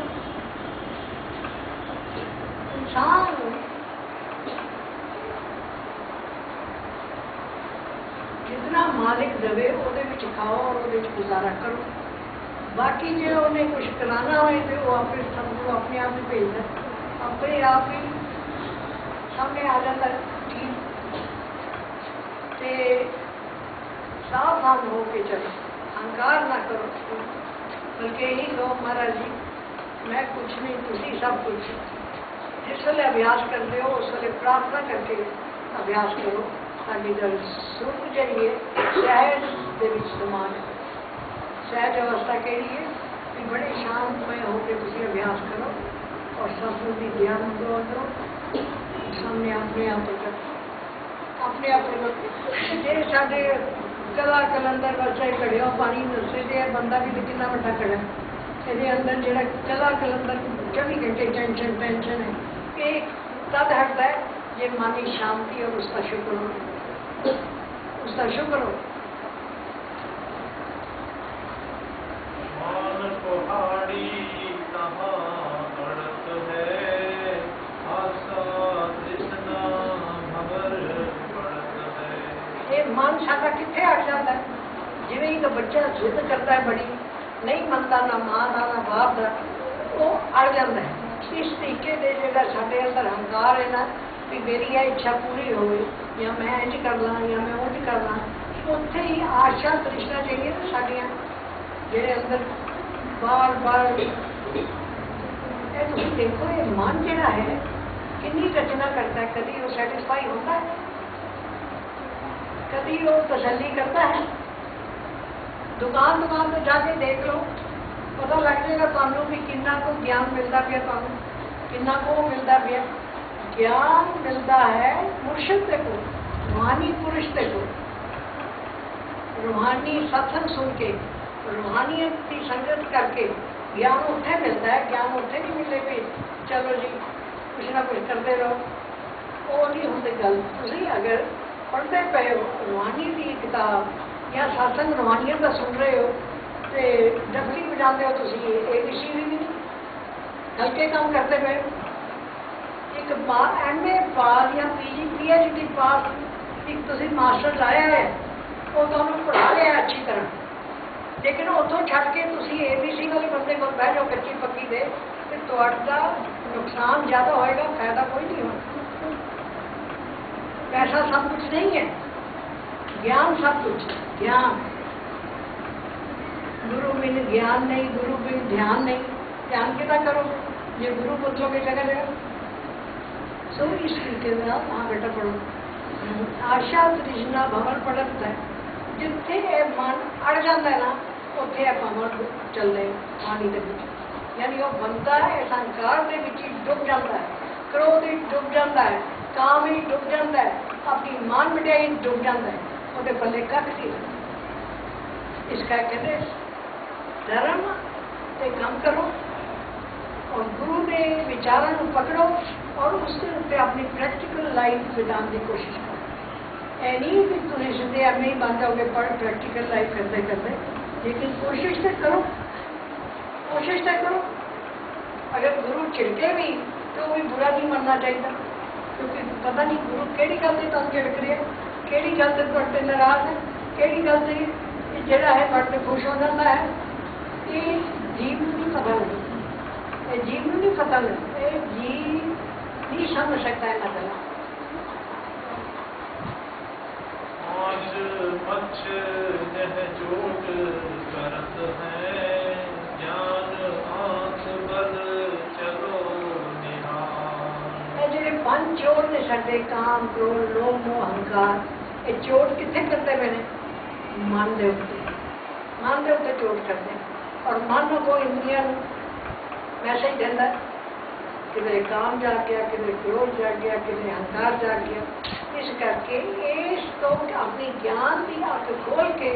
Speaker 2: इंसान जितना मालिक दवे ਉਹਦੇ ਵਿੱਚ ਖਾਓ और ਉਹਦੇ ਵਿੱਚ गुजारा करो बाकी जो उन्हें कुछ कराना हो तो वो अपने सबको अपने आप ही भेजता अपने आप ही सामने आ जाता है ठीक, ते सावधान हो के चलो, अहंकार ना करो, बल्कि यही कहो महाराज जी मैं कुछ नहीं, तुसी सब कुछ। जिस वे अभ्यास करते हो उस वे प्रार्थना करके अभ्यास करो ताकि जब सुख जाइए सहज के समान। सहज अवस्था के लिए कि बड़े शांतमय होकर तुसी अभ्यास करो और सतगुरु की ध्यान दो करो, सामने अपने आप अपने आप जे साडे कला कलंदर बच्चे घड़ियों पानी नशे से बंदा भी तो कितना बड़ा खड़ा है, ये अंदर जो कला कलंदर 24 घंटे टेंशन टेंशन है, ये तद हटता है ये मन की शांति और उसका शुक्र हो, उसका शुक्र हो।
Speaker 1: मान पहाड़ी कहाँ अड़त है, आशा तृष्णा भंवर पड़त है।
Speaker 2: ये मन साडा किथे अड़ जाता है, जिवें ही तो बच्चा जिद करता है बड़ी, नहीं मनता ना मां का ना बाप का, वो अड़ जाता है। इस तरीके से जो साडे अंदर हंकार है ना कि मेरी यह इच्छा पूरी हो, या मैं इंज कर ला या मैं उंज कर ला, उत्थे ही आशा तृष्णा चाहिए ना साडियां जेडे अंदर बार बार। तुम देखो ये मन जिहड़ा है कितनी रचना करता है, कभी वो सैटिस्फाई होता है, कभी वो तसल्ली करता है। दुकान दुकान तो जाके देख लो, पता लग जाएगा तुहानू भी कितना को ज्ञान मिलता पिया, तुहानू कितना को मिलता पिया। ज्ञान मिलता है मुर्शिद को, रूहानी पुरुष को, रूहानी सत्संग सुन के, रूहानियत की संगत करके ज्ञान उत्थे मिलता है। ज्ञान उत्थे नहीं मिले भी चलो जी कुछ ना कुछ करते रहो, वो नहीं होती गल। तुम अगर पढ़ते पे हो रूहानी की किताब या सत्संग रूहानियत का सुन रहे हो तो डफली बजाते हो, तुम ABC भी नहीं हल्के काम करते पे। एक MA पास या PhD पास एक तुम मास्टर लाया है, वो तुहानू पढ़ा लिया अच्छी तरह, लेकिन उतों छड़ के तुम ABC वाले बंदे को बह जाओ कच्ची पक्की दे, तो तुहाडा नुकसान ज़्यादा होएगा, फायदा कोई नहीं होगा। पैसा सब कुछ नहीं है, ज्ञान सब कुछ। ज्ञान गुरु बिन ज्ञान नहीं, गुरु बिन ध्यान नहीं। ध्यान कितना करो ये गुरु पुत्रों की जगह जगह। सो इस तरीके से वहाँ बेटा पढ़ो। आशा तृष्णा भंवर पड़त है, जिथे मन अड़ जाता है ना उत्थे भंवर चलते पानी के विच, यानी वो बंदा इस अहंकार के विच ही डुब जाता है, क्रोध ही डुब जाता है, काम ही डुब जाता है, अपनी मान मिटाई डुब जाता है, वो पल्ले कख नहीं। इसका कहते धर्म से काम करो और गुरु के विचारों को पकड़ो और उसके उत्ते अपनी प्रैक्टिकल लाइफ बिताने की कोशिश करो। ऐ नहीं कि तुम सीधे एम ही बन जाओगे पढ़ प्रैक्टिकल लाइफ करते करते, लेकिन कोशिश तो करो, कोशिश तो करो। अगर गुरु छिड़के भी तो भी बुरा नहीं मनना चाहिए, क्योंकि पता नहीं गुरु केड़ी गल से तुम छिड़क रहे हैं, केड़ी गल से तुहाडे नाराज है, केड़ी गल से जिहड़ा है तुहाडे खुश हो जाता है। ये जीव को नहीं पता लगता, ये जीव को नहीं पता लगता, ये जीव नहीं समझ सकता है मतलब।
Speaker 1: आज मच्छ यह चोट करत है, ज्ञान आंख बल चलो निहार।
Speaker 2: ये जेडे पंज चोट ने साडे काम क्रोध लोभ मोह अहंकार, ये चोट कित्थे करते पे ने? मन दे उत्ते, मन दे उत्ते चोट करते हैं। और मन को इंद्रियां मैसेज देता किधरे काम जाग गया, किधरे क्रोध जाग गया, किधरे अहंकार जाग गया। इस करके इस तो अपनी ज्ञान की अख खोल के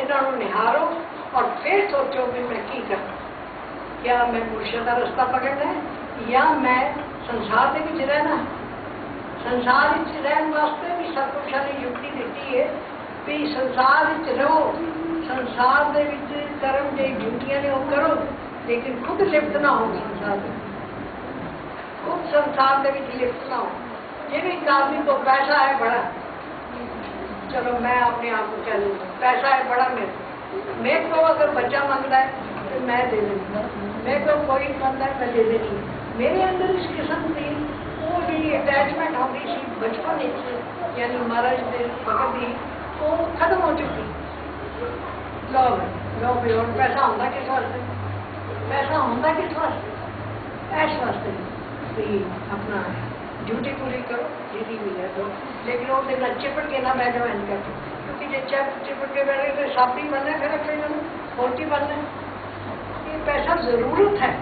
Speaker 2: इन्हों निहारो और फिर सोचो भी मैं की करूँ। क्या मैं मुर्शिद का रास्ता पकड़ना है या मैं संसार के विच रहना है? संसार विच रहने वास्ते भी सतपुरुषों ने युक्ति दी है भी संसार विच रहो, संसार के विच कर्म जो ड्यूटियां ने वो करो, लेकिन खुद लिप्त ना हो संसार में, खुद संसार के विच लिप्त ना हो। जिन्हें आदमी को पैसा है बड़ा, चलो मैं अपने आप को कह लूँगा पैसा है बड़ा, मेरे को अगर बच्चा मांगता है तो मैं दे दूँगा, मेरे को कोई मांगता है मैं दे देती। मेरे अंदर इस किस्म की वो भी ਜਿਹੜੀ ਅਟੈਚਮੈਂਟ ਹੁੰਦੀ ਸੀ ਬਚਪਨ ਵਿੱਚ ਯਾਨੀ ਮਹਾਰਾਜ ਦੇ ਭਗਤ ਦੀ ਉਹ ਖਤਮ ਹੋ ਚੁੱਕੀ। ਲੋ ਵੀ ਹੁਣ ਪੈਸਾ ਹੁੰਦਾ ਕਿਸ ਵਾਸਤੇ? ਪੈਸਾ ਹੁੰਦਾ ਕਿਸ ਵਾਸਤੇ? ਇਸ ਵਾਸਤੇ ਵੀ ਆਪਣਾ ਡਿਊਟੀ ਪੂਰੀ ਕਰੋ, ਜਿਹੜੀ ਵੀ ਹੈ ਦੋ, ਲੇਕਿਨ ਉਹਦੇ ਨਾਲ ਚਿਪਟ ਕੇ ਨਾ ਬਹਿ ਜਾਓ ਇੰਝ ਕਰਕੇ, ਕਿਉਂਕਿ ਜੇ ਚਿਪਟ ਕੇ ਬਹਿ ਗਏ ਤਾਂ ਸੱਪ ਹੀ ਬਣਨਾ ਫਿਰ ਆਪਣੇ ਨੂੰ, ਹੋਰ ਕੀ ਬਣਨਾ। ਇਹ ਪੈਸਾ ਜ਼ਰੂਰਤ ਹੈ,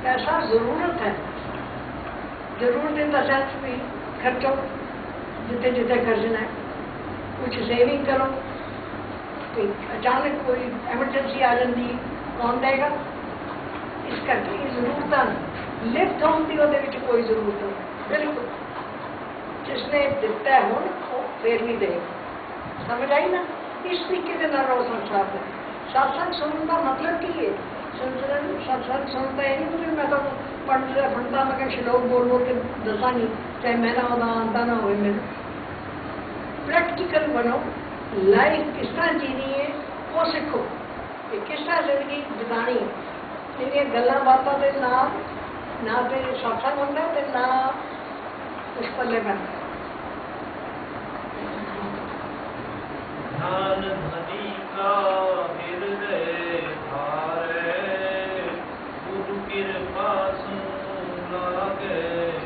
Speaker 2: ਪੈਸਾ ਜ਼ਰੂਰਤ ਹੈ। ਜ਼ਰੂਰਤ in the sense ਵੀ ਖਰਚੋ ਜਿੱਥੇ ਜਿੱਥੇ ਖਰਚਣਾ ਹੈ, ਕੁਛ ਸੇਵਿੰਗ ਕਰੋ, ਕਿ ਅਚਾਨਕ ਕੋਈ ਐਮਰਜੈਂਸੀ ਆ ਜਾਂਦੀ ਕੌਣ ਦੇਗਾ। ਇਸ ਕਰਕੇ ਇਹ ਜ਼ਰੂਰਤਾਂ ਲਿਫਟ ਹੋਣ ਦੀ ਉਹਦੇ ਵਿੱਚ ਕੋਈ ਜ਼ਰੂਰਤ ਨਹੀਂ ਬਿਲਕੁਲ। ਜਿਸਨੇ ਦਿੱਤਾ ਹੁਣ ਉਹ ਫੇਰ ਵੀ ਦੇਗਾ। ਸਮਝ ਆਈ ਨਾ? ਇਸ ਤਰੀਕੇ ਦੇ ਨਾਲ ਰਹੋ ਸੰਸਾਰ ਦੇ। ਸਤਸੰਗ ਸੁਣਨ ਦਾ ਮਤਲਬ ਕੀ ਹੈ? सत्संग सुनता है नहीं, मैं तो पढ़ता पढ़ता मैं श्लोक बोल बोल के दसा नहीं, चाहे मैं ना होता आता ना हो। मैं प्रैक्टिकल बनो, लाइफ किस तरह जीनी है वो सीखो, कि किस तरह जिंदगी बितानी है। तेरिया गल्लां बातां दे नाल ना तो सत्संग होंदा ते ना कुछ पल्ले पैंदा।
Speaker 1: ध्यान धनी का हृदय धारे, गुरु कृपा सुन लागे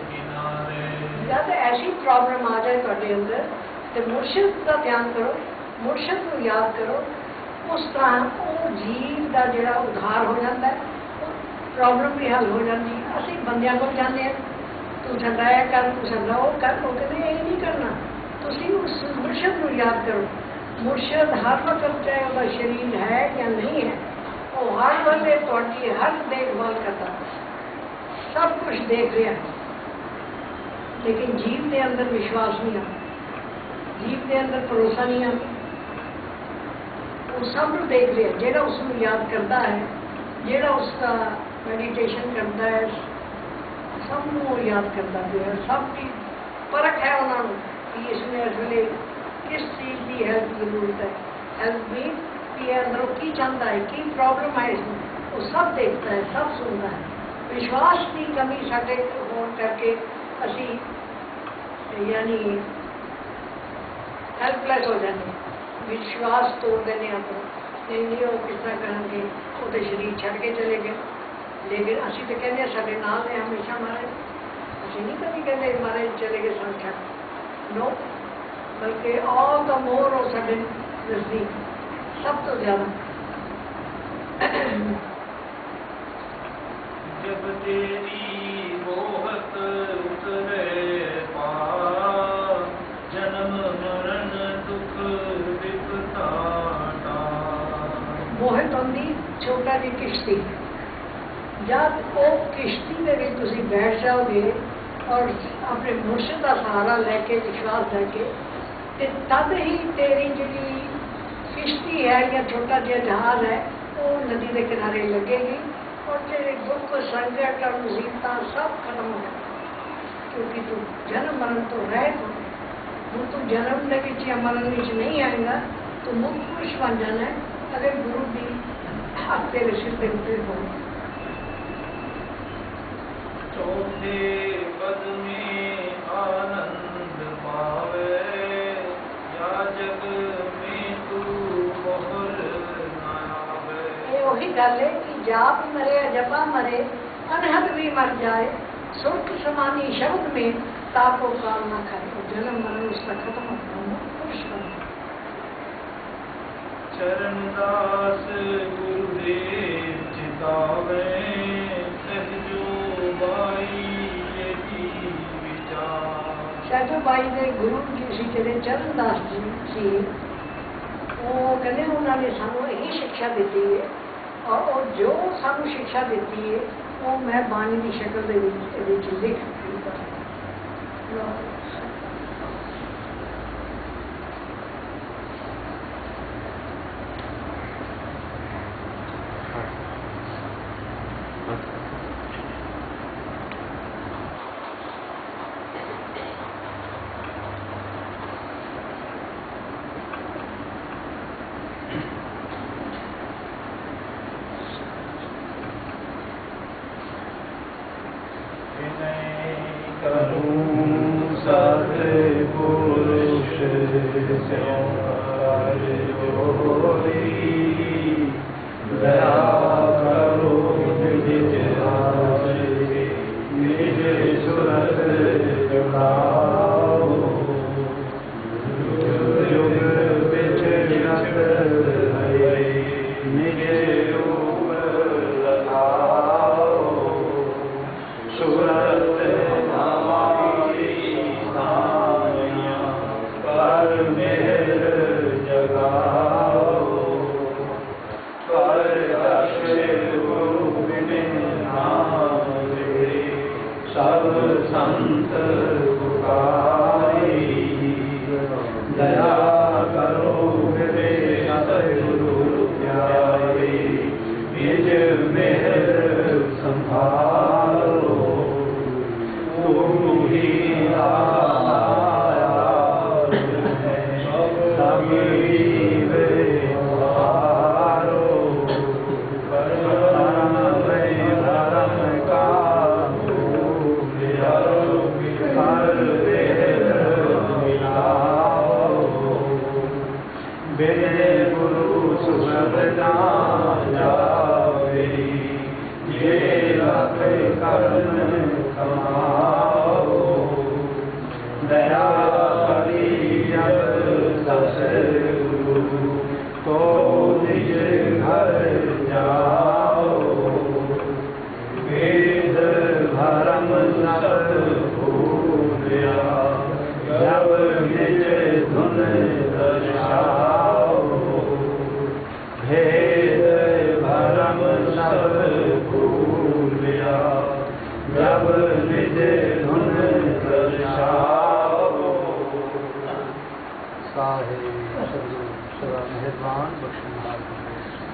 Speaker 1: किनारे। जब ऐसी प्रॉब्लम आ जाए ਤੁਹਾਡੇ ਅੰਦਰ ਤੇ ਮੁਰਸ਼ਿਦ ਦਾ ਧਿਆਨ ਕਰੋ, ਮੁਰਸ਼ਿਦ ਨੂੰ ਯਾਦ ਕਰੋ। ਉਸ ਤਰ੍ਹਾਂ ਉਹ ਜੀਵ ਦਾ ਜਿਹੜਾ ਉਧਾਰ ਹੋ ਜਾਂਦਾ ਹੈ, ਪ੍ਰੋਬਲਮ ਵੀ ਹੱਲ ਹੋ ਜਾਂਦੀ। ਅਸੀਂ ਬੰਦਿਆਂ ਕੋਲ ਜਾਂਦੇ ਹਾਂ, ਤੂੰ ਛੱਡਾਇਆ ਕਰ, ਤੂੰ ਛੱਡਾ ਉਹ ਕਰ, ਉਹ ਕਹਿੰਦੇ ਇਹ ਨਹੀਂ ਕਰਨਾ। ਤੁਸੀਂ ਉਸ ਮੁਰਸ਼ਿਦ ਨੂੰ ਯਾਦ ਕਰੋ। ਮੁਰਸ਼ਿਦ ਹਰ ਵਕਤ ਚਾਹੇ ਉਹਦਾ ਸਰੀਰ ਹੈ ਜਾਂ ਨਹੀਂ ਹੈ, ਉਹ ਹਰ ਵੇਲੇ ਤੁਹਾਡੀ ਹਰ ਦੇਖਭਾਲ ਕਰਦਾ, ਸਭ ਕੁਝ ਦੇਖ ਰਿਹਾ। ਲੇਕਿਨ ਜੀਵ ਦੇ ਅੰਦਰ ਵਿਸ਼ਵਾਸ ਨਹੀਂ ਆਉਂਦਾ, ਜੀਵ ਦੇ ਅੰਦਰ ਭਰੋਸਾ ਨਹੀਂ ਆਉਂਦਾ। ਉਹ ਸਭ ਨੂੰ ਦੇਖ ਰਿਹਾ। ਜਿਹੜਾ ਉਸ ਨੂੰ ਯਾਦ ਕਰਦਾ ਹੈ, ਜਿਹੜਾ ਉਸ ਦਾ ਮੈਡੀਟੇਸ਼ਨ ਕਰਦਾ ਹੈ, ਸਭ ਨੂੰ ਉਹ ਯਾਦ ਕਰਦਾ ਪਿਆ। ਸਭ ਦੀ ਪਰਖ ਹੈ ਉਹਨਾਂ ਨੂੰ ਕਿ ਇਸਨੇ ਇਸ ਵੇਲੇ किस चीज़ की हेल्प जरूरत है। हेल्प भी कि अंदरों की चाहता है, की प्रॉब्लम है इसमें, वो सब देखता है, सब सुनता है। विश्वास की कमी साढ़े होने करके असी यानी हेल्पलैस हो जाते, विश्वास तोड़ देने अंदरों। नहीं वो किस तरह करेंगे, वो तो शरीर छड़ के चले गए। लेकिन असी तो कहते साढ़े नाल ने हमेशा मारे, असी नहीं कभी कहते मारे चले गए सन छड़, नो, बल्कि ऑल द मोर हो साढ़े नजदीक सब तो ज्यादा। जब तेरी मोहत उतरे पार, जन्म मरण दुख विपदा टार।
Speaker 2: मोहित होंदी छोटा जी किश्ती, जब वो किश्ती में भी तुसी बैठ जाओगे और अपने मुर्शिद का सहारा लैके विश्वास लैके, ते तद ही तेरी जी किश्ती है या छोटा जिहा जहाज है वो नदी के किनारे लगेगी और तेरे दुख संकट और मुसीबत सब खत्म हो जाएगी। क्योंकि तू जन्म मरण तो रह हूँ, तू जन्म के विच या मरण विच नहीं आएगा, तो मुक्त पुरुष बन जाना है अगर गुरु की हक तेरे सिर के उत्ते हो।
Speaker 1: चौथे पद में आनंद पावे, जग में तू मोहर ना आवे। ये वही गल है कि जाप मरे जपा मरे, अनहद भी मर जाए, सुख समानी शब्द में ताको काल ना खाए। जन्म मरण उसका खत्म होता है, पुरुष बनता। चरण दास गुरुदेव चितावे, सहजो बाई सहजो बाई के गुरु जी सी ਜਿਹੜੇ ਚਰਨਦਾਸ ਜੀ ਸੀ, ਉਹ ਕਹਿੰਦੇ ਉਹਨਾਂ ਨੇ ਸਾਨੂੰ ਇਹੀ ਸਿੱਖਿਆ ਦਿੱਤੀ ਹੈ ਔਰ ਉਹ ਜੋ ਸਾਨੂੰ ਸਿੱਖਿਆ ਦਿੱਤੀ ਹੈ ਉਹ ਮੈਂ ਬਾਣੀ ਦੀ ਸ਼ਕਲ ਦੇ ਵਿੱਚ ਇਹਦੇ ਚ ਲਿਖ ਦਿੱਤਾ। करूं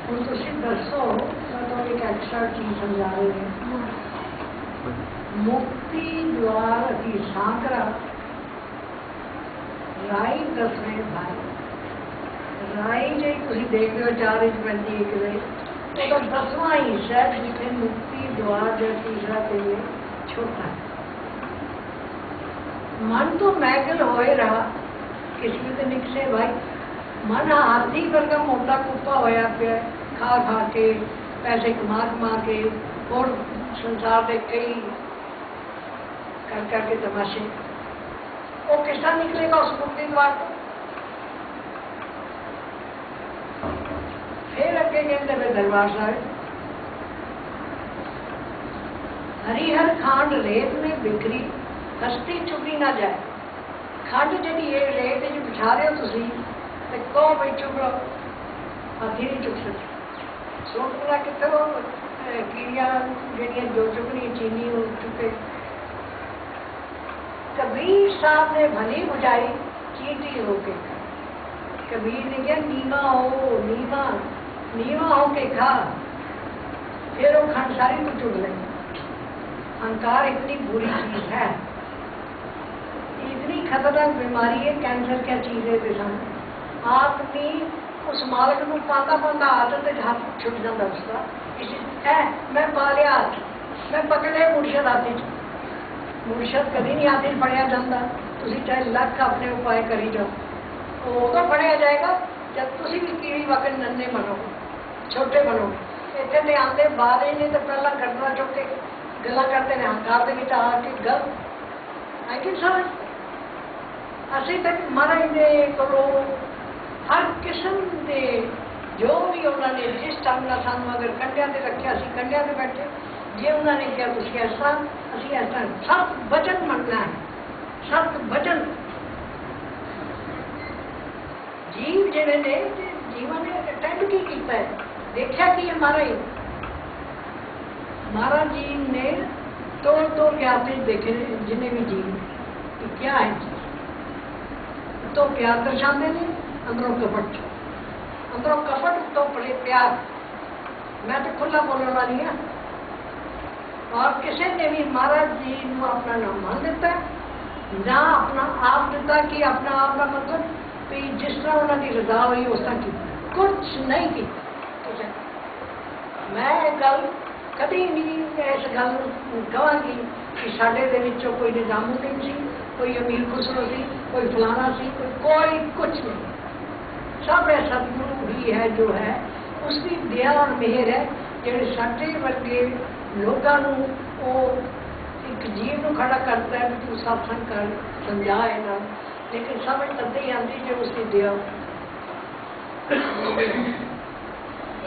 Speaker 2: ਹੁਣ ਤੁਸੀਂ ਦੱਸੋ, ਮੈਂ ਤੁਹਾਨੂੰ ਇੱਕ ਐਕਸਟਰਾ ਚੀਜ਼ ਸਮਝਾ ਰਹੀ ਹਾਂ। ਮੁਕਤੀ ਦੁਆਰ ਦੀ ਸਾਂਕਰਾ ਰਾਈ ਦਸਵੇਂ ਭਾਈ। ਰਾਈ ਜੇ ਤੁਸੀਂ ਦੇਖਦੇ ਹੋ 4 ਇੰਚ ਪੈਂਦੀ ਹੈ ਕਿਤੇ, ਉਹਦਾ 10ਵਾਂ ਹਿੱਸਾ ਹੈ ਜਿੱਥੇ ਮੁਕਤੀ ਦੁਆਰ ਦਾ ਤੀਸਰਾ ਤੇ ਛੋਟਾ ਹੈ। मन तो मैगल होए रहा, किसी में तो निकले भाई। मन हाथी वर्गा मोटा कुप्पा होया पे खा खा के पैसे कमा के और संसार के कई कर करके तमाशे, वो किस तरह निकलेगा उस मुक्ति द्वार को? फिर अगे कहते वे दरबार साहब, हरिहर खांड रेत में बिखरी हस्ती चुकी ना जाए। खंड जी ये रेत जो बिछा रहे हो तुसी ते कहो भाई चुक लो, हाथी नहीं चुक सकते। सोचना कितने कीड़ियां जड़ियां जो चुकनी चीनी वो चुके। कबीर साहब ने भली बुझाई चीटी होके। कबीर ने क्या नीवा हो, नीवा नीवा हो के खा, फिर वो खंड सारी को चुक ले। अहंकार इतनी बुरी चीज है, इतनी खतरनाक बीमारी है। कैंसर क्या चीज है किसान आदमी उस मालक को पाता पाता हाथ से हाथ छुट जाता उसका। इसी है मैं पा लिया हाथ, मैं पकड़े मुर्शद हाथी च। मुर्शद कभी नहीं हाथी फड़िया जाता। तुसी चाहे लख अपने उपाय करी जाओ, वो तो फड़िया जाएगा जब तुसी भी कीड़ी वक्त नन्हे बनोगे, छोटे बनोगे। इतने ते आते बाद ही नहीं तो पहला गर्दना चुक के गला करते हैं। हंकार के आके गल आई कि समझ ਅਸੀਂ ਤੱਕ ਮਹਾਰਾਜ ਦੇ ਕੋਲੋਂ ਹਰ ਕਿਸਮ ਦੇ ਜੋ ਵੀ ਉਹਨਾਂ ਨੇ ਜਿਸ ਟਾਈਮ ਨਾਲ ਸਾਨੂੰ ਅਗਰ ਕੰਢਿਆਂ ਤੇ ਰੱਖਿਆ, ਅਸੀਂ ਕੰਢਿਆਂ ਤੇ ਬੈਠੇ। ਜੇ ਉਹਨਾਂ ਨੇ ਕਿਹਾ ਤੁਸੀਂ ਇਸ ਤਰ੍ਹਾਂ, ਅਸੀਂ ਇਸ ਤਰ੍ਹਾਂ। ਸਤ ਵਚਨ ਮੰਨਣਾ ਹੈ, ਸਤ ਵਚਨ। ਜੀਵ ਜਿਹੜੇ ਨੇ ਜੀਵਨ ਨੇ ਅਟੈਂਡ ਕੀ ਕੀਤਾ ਹੈ, ਦੇਖਿਆ ਕੀ ਹੈ ਮਹਾਰਾਜ। ਮਹਾਰਾਜ ਜੀ ਨੇ ਤੋੜ ਕੇ ਆਪੇ देखे जिन्हें भी जीव क्या है। तो प्यार दर्शाते ने, अंदरों कपट, अंदरों कपट तो बड़े प्यार। मैं तो खुला बोलने वाली हाँ। और किसी ने भी महाराज जी को अपना नाम मान देता है ना अपना आप दिता कि अपना आप का मतलब भी जिस तरह उन्होंने रजा हुई उस तरह की कुछ नहीं की। मैं गल कभी नहीं इस गल कहांगी कि साडे दे विचों कोई निजामुद्दीन सी, कोई अमीर खुसरो सी, कोई फलाना सी, कोई कुछ नहीं। सब है सतगुरु ही है जो है, उसकी दया और मेहर है ਜਿਹੜੇ ਸਾਡੇ ਵਰਗੇ ਲੋਕਾਂ ਨੂੰ ਉਹ ਇੱਕ ਜੀਵ ਨੂੰ ਖੜਾ ਕਰਦਾ ਹੈ ਕਿ ਤੂੰ ਸਤਸੰਗ ਕਰ, ਸਮਝਾ ਇਹਨਾਂ, ਲੇਕਿਨ ਸਮਝ ਤਦੇ ਹੀ ਆਉਂਦੀ ਜੇ ਉਸਦੀ ਦਇਆ।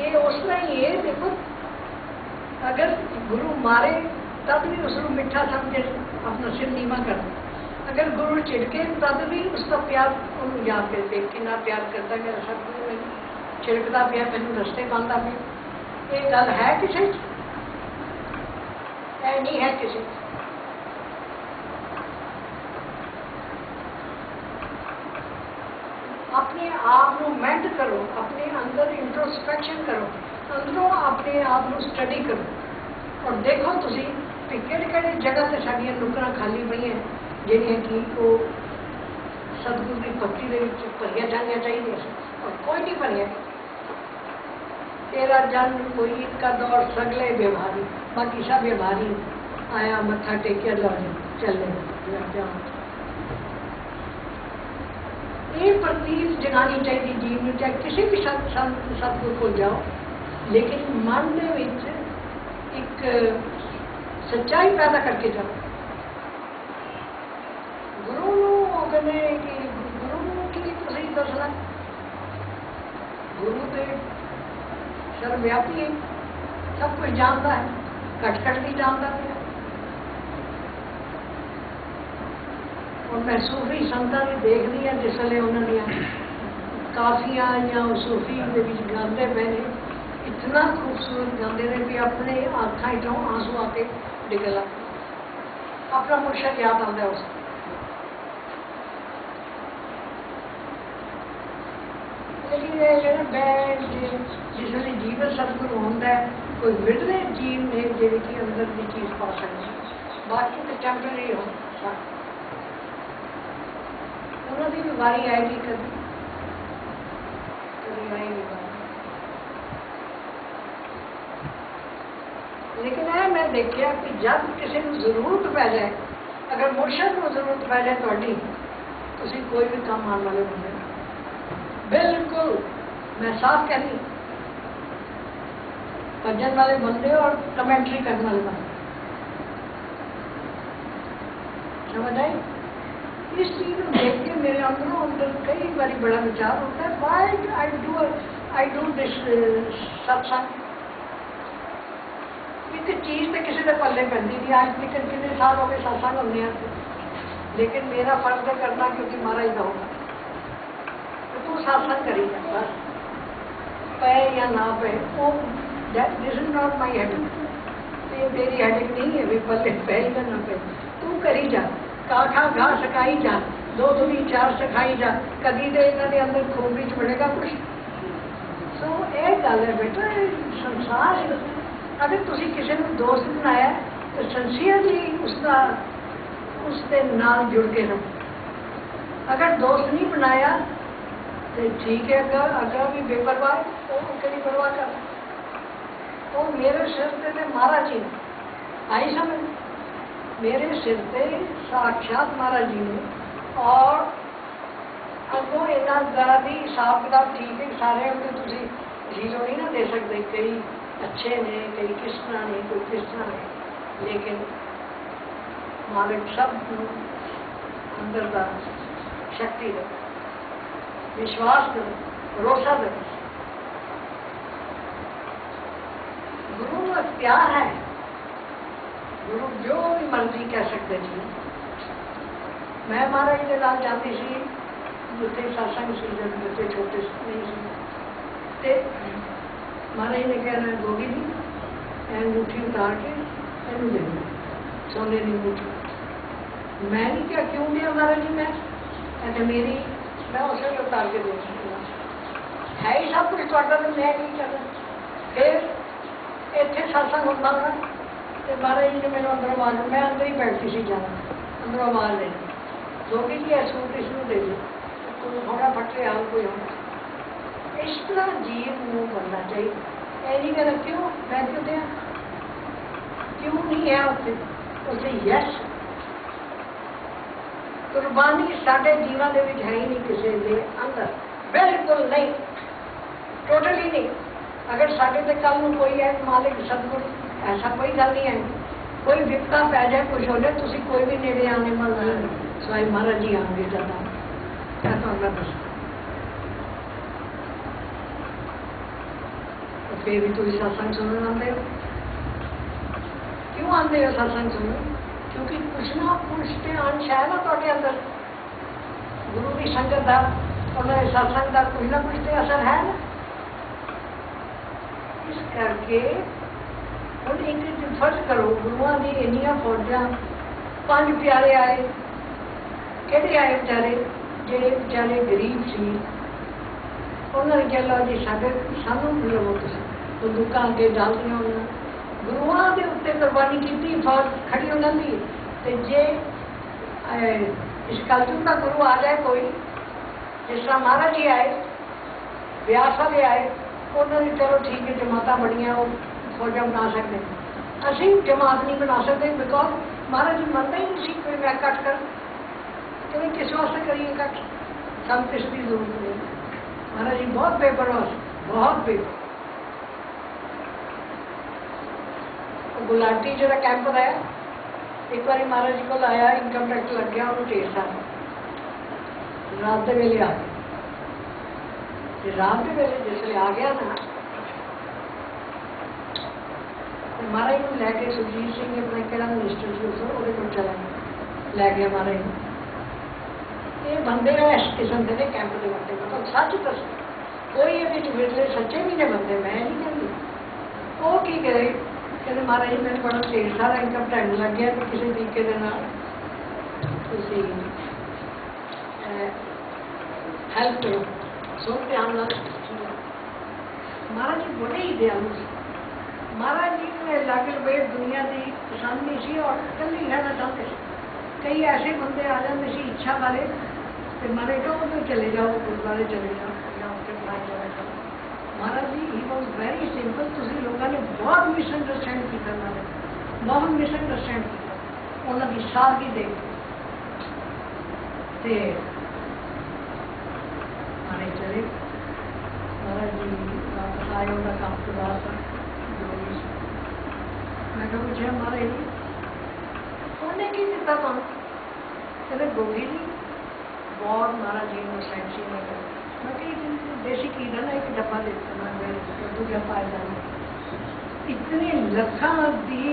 Speaker 2: ਇਹ ਉਸ ਤਰ੍ਹਾਂ ਹੀ ਹੈ। ਦੇਖੋ, अगर गुरु मारे तब भी उसको मिठा समझे, अपना सिर नीवा कर। अगर गुरु छिड़के तब भी उसका प्यार उन्होंने याद करते कितना प्यार करता मेरा सतगुरु मैंने छिड़कता पिया, मैंने रस्ते पाता पिया। ये गल है किसी नहीं है किसी। अपने आप को मेंट करो, अपने अंदर इंट्रोस्पैक्शन करो, अंदरों अपने आप को स्टडी करो और देखो तुसी कि किहड़ी जगह से साडियां नुकरां खाली पईयां जिहड़ियां कि वो सतगुरु की भक्ति दे विच भरियां जाणियां चाहीदियां और कोई नहीं भरियां। तेरा जन कोई इनका दौर सगले व्यवहारी, बाकी सब व्यवहारी। आया मत्था टेकिया लो चले जाओ। ये प्रतीत जगानी चाहिए जीव में, चाहे किसी भी सतगुरु को जाओ, लेकिन मन दे विच एक सच्चाई पैदा करके जाओ। गुरु कहने कि गुरु की तुसीं दसना, गुरु तो सर्वव्यापी है, सब कुछ जानता है, कट भी जानता है। और मैं सूफी संतां भी देख रही है जिसले उन्होंने काफियां या सूफी गाते पे ने, इतना खूबसूरत गाते हैं कि अपने आँखों चों आंसू आके निकल आते, अपना मुर्शद याद आता है उसको। लेकिन जिसने जीवन सतगुरु होता है, कोई विरले जीव ने जिहड़े कि अंदर की चीज़ पा सकते, बाकी तो टैंपररी हो सकता। उन्होंने भी वारी आएगी कभी आएगी बारी। लेकिन है मैं देखा कि जब किसी को जरूरत पै जाए, अगर मुर्शद को जरूरत पै जाए थोड़ी, तुसी कोई भी काम आने वाले बंदे बिल्कुल, मैं साफ कहनी, भजन वाले बंदे और कमेंट्री करने वाले बंदे, समझ आई? इस चीज को देख के मेरे अंदरों अंदर कई बार बड़ा विचार होता है, व्हाई आई डू दिस सत्संग। एक चीज़ तो किसी के पल्ले पैंदी नहीं, आज तक कितने साल हो गए सत्संग होने, लेकिन मेरा फर्ज है करना क्योंकि महाराज का होगा। तो तू सत्संग करी जा, बस पे या ना पे, वो this is not my headache. ये मेरी हेडिक नहीं है भी पल्ले पे या ना पे, तू करी जा, काखा घा सिखाई जा, 2 दूनी 4 सिखाई जा, कभी तो इन्होंने अंदर खोपड़ी च बनेगा कुछ। सो ये गल है बेटा, संसार अगर तुसी किसी को दोस्त बनाया तो सिंसीयरली उसके नाल जुड़ के रहो। अगर दोस्त नहीं बनाया तो ठीक है, अगर भी बेपरवाह तो उसकी परवाह कर। तो मेरे सिर पे महाराज जी आई समझ, मेरे सिर पे साक्षात महाराज जी ने, और अगों इन्ना ज़रा भी हिसाब किताब ठीक है, सारे तुसी जीरो नहीं ना दे सकते, कई अच्छे ने, कई किस तरह ने, कोई किस तरह ने, लेकिन मालिक सब अंदर का शक्ति दे, विश्वास दे, भरोसा दे। गुरु अख्तियार है, गुरु जो भी मर्जी कह सकते जी। मैं महाराज के नाल जाती सी, जिथे सत्संग सी, जब बच्चे छोटे नहीं सी, महाराज ने कहना गोगी जी अंगूठी उतार के इनू दे दो, सोने की अंगूठी। मैं नहीं क्या क्यों दिया महाराज जी, मैं कहते मेरी, मैं उसे उतार के दे सकूँगा, है ही सब कुछ थोड़ा, तो मैं नहीं करना। फिर इतने सत्संग होता था तो महाराज जी ने मैंने अंदर आवाज, मैं अंदर ही बैठती सी जाना, अंदर आवाज देनी, गोगी जी सूट इसनू दे दो, तू थोड़ा फटे हाल कोई होना। इस तरह जीव को बनना चाहिए। ये नहीं कहना क्यों मैं क्यों दिया, क्यों नहीं है उसे यश ਕੁਰਬਾਨੀ ਸਾਡੇ ਜੀਵਾਂ ਦੇ ਵਿੱਚ ਹੈ ਹੀ ਨਹੀਂ, ਕਿਸੇ ਦੇ ਅੰਦਰ ਬਿਲਕੁਲ ਨਹੀਂ, ਟੋਟਲੀ ਨਹੀਂ। अगर साढ़े ते कल ਨੂੰ कोई है मालिक सतगुर, ऐसा कोई गल नहीं है, कोई विपता पै जाए कुछ हो जाए, तुसी कोई भी नेड़े आने वाला सवाई महाराज जी आएंगे ज्यादा क्या कहना दस। तो फिर भी तुम सत्संग सुनने आते हो, क्यों आते हो सत्संग सुनने? क्योंकि कुछ ना कुछ तो अंश है ना तुहाडे अंदर, गुरु की संगत का, उन्होंने सत्संग का कुछ ना कुछ तो असर है ना। इस करके हम एक फर्ज करो, गुरुआ दी इन्नियां फौजां, 5 प्यारे आए, किहड़े आए बेचारे, जेड़े बेचारे गरीब सी, उन्होंने कहा लो जी सानू लवो, बंदूकां अगे डाल दियां उन्होंने, गुरुआ के उत्ते कुर्बानी की फौज खड़ी हो जाती। ते जे इस कलयुग का गुरु आ जाए कोई, जिस तरह महाराज जी आए, व्यास वाले आए, उन्होंने चलो ठीक है जमात बड़िया वो फौजा बना सकते, असी जमात नहीं बना सकते, बिकॉज महाराज जी मनते ही नहीं कोई मैं कट कर, क्योंकि किस वास्ते करिए कट, सब किस की जरूरत नहीं। महाराज जी बहुत बेपरवाह, बहुत बेपरवाह। गुलाटी जो कैंप है, एक बार महाराज जी को आया, इनकम टैक्स लग गया उन्होंने ढेर सारा, रात के वेले आ गए, रात के वेले जिसले आ गया ना, तो महाराज को लैके सुरजीत सिंह अपना केड़ा मिनिस्टर से वो चला गया, लै गया महाराज को। ये बंदे इस किस्म के ने कैंप के बंदे, मतलब सच दस, कोई ये विरले सच्चे भी ने बंदे, मैं नहीं कहती। वो की करे, कहते महाराज जी मैंने बड़ा ढेर सारा इनकम टैक्स लग गया, कि किसी तरीके के हेल्प करो। सो ध्यान महाराज जी बड़े ही दयालु थे। महाराज जी ने लग लपेट दुनिया की पसंद नहीं सी, और कल ही रहना चाहते थे। कई ऐसे बंदे आ जाते सी इच्छा वाले, तो महाराज कहो तो चले जाओ, गुरुद्वारे चले जाओ, या उनके बुलाए चले जाओ। महाराज जी ही वॉज वेरी सिंपल। तुम लोगों ने बहुत मिसअंडरस्टैंड किया, बहुत मिसअंडरस्टैंड किया उन्होंने सादगी देख के। महाराज चले, महाराज जी वापस आए, उनका काम खुदा था। मैं कहा पूछा महाराज जी उन्हें की दिता तुम? कहते गोगी जी बहुत महाराज जी ने सेंसी ने कर, मैं कही देसी की ना एक डब्बा देता दूजा पाए जाने, इतने लखा की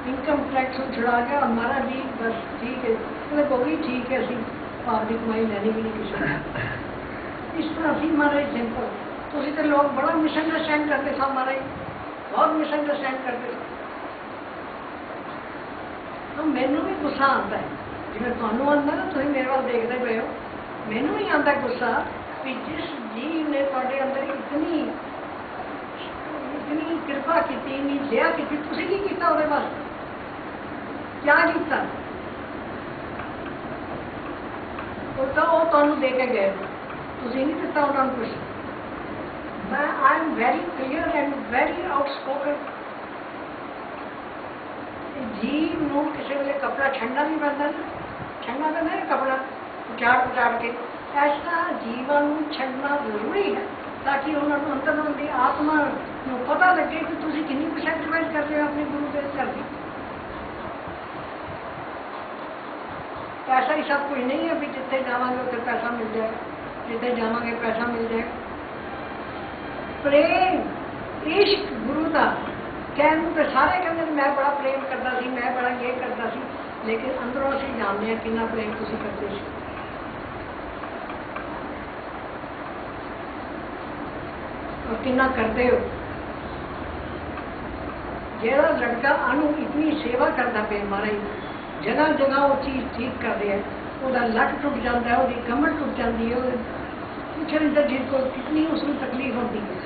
Speaker 2: इनकम टैक्स छुड़ा गया। महाराज जी बस ठीक है, कहते गोगी ठीक है, असी आप की कमाई लैनी भी नहीं किसी। इस तरह असी महाराज सिंपल, तुम तो लोग बड़ा मिसअंडरस्टैंड करते थे महाराज, बहुत मिसअंडरस्टैंड करते थे। तो मैनू भी गुस्सा आता है, जिवें तुहानूं आंदा ना, तुसीं मेरे वाल देखते पे हो, मैनू भी आता गुस्सा कि जिस जीव ने तुहाडे अंदर इतनी इतनी कृपा की, इतनी दया की, तुसीं की कीता उहदे वास्ते? क्या कीता? तो वो तुहानूं दे के गए, तुसीं नहीं दिता उन्होंने कुछ। मैं I am very clear and very outspoken. जीव नूं किसी वेले कपड़ा छंडना नहीं पैंदा, छंडना पैंदा है कपड़ा उचाड़ के, ऐसा जीवां नूं छड्डना जरूरी है, ताकि उन्होंने अंदर उनकी आत्मा नूं पता लगे कि तुसीं कितनी कुछ सैक्रीफाइस कर रहे हो अपने गुरु के घर की। पैसा ही सब कुछ नहीं है भी जिथे जावांगे उत्थे पैसा मिल जाए, जिथे जावांगे पैसा मिल जाए। प्रेम इश्क गुरु का कहने तो सारे कहते मैं बड़ा प्रेम करता सी, मैं बड़ा ये करता सी, लेकिन अंदरों असीं जानते हैं कितना प्रेम तुसीं करते सी। और कितना करते हो। जेड़ा लड़का अनु इतनी सेवा करता पे महाराज, जगह जगह वो चीज़ ठीक कर रहा है, वह लक टुट जाता है, वो कमर टुट जाती है, कुछ नहीं तो जिसको कितनी उसको तकलीफ होती है।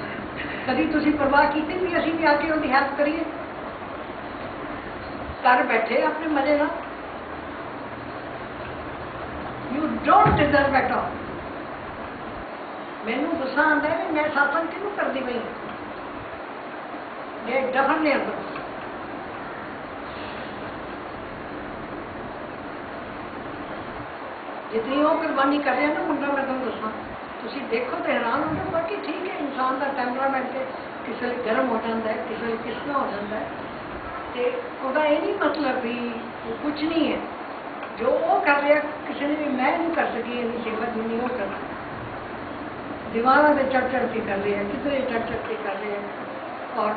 Speaker 2: कभी तुसीं परवाह की भी असीं भी आके उनकी हेल्प करिए, घर बैठे अपने मजे ना। You don't deserve at all. मैनू गुस्सा आता है मैं सत्संग क्यों करती पई, ये दफन ने अंदर। जितनी वो कुर्बानी कर रहे हैं ना मुंडा, मैं तुम दसा तुम देखो तो हैरान हो जाओ। बाकी ठीक है, इंसान का टैंपरामेंट है, किसी वे गर्म हो जाता है, किसी वे किस तरह हो जाता है। तो वह ये नहीं मतलब भी कुछ नहीं है जो वो कर रहा, किसी ने भी मैं नहीं कर सकी इतनी सेवा जिन्नी वो कर दीवारों से चढ़ चढ़ के कर रहे हैं, कितने चढ़ चढ़ के कर रहे हैं। और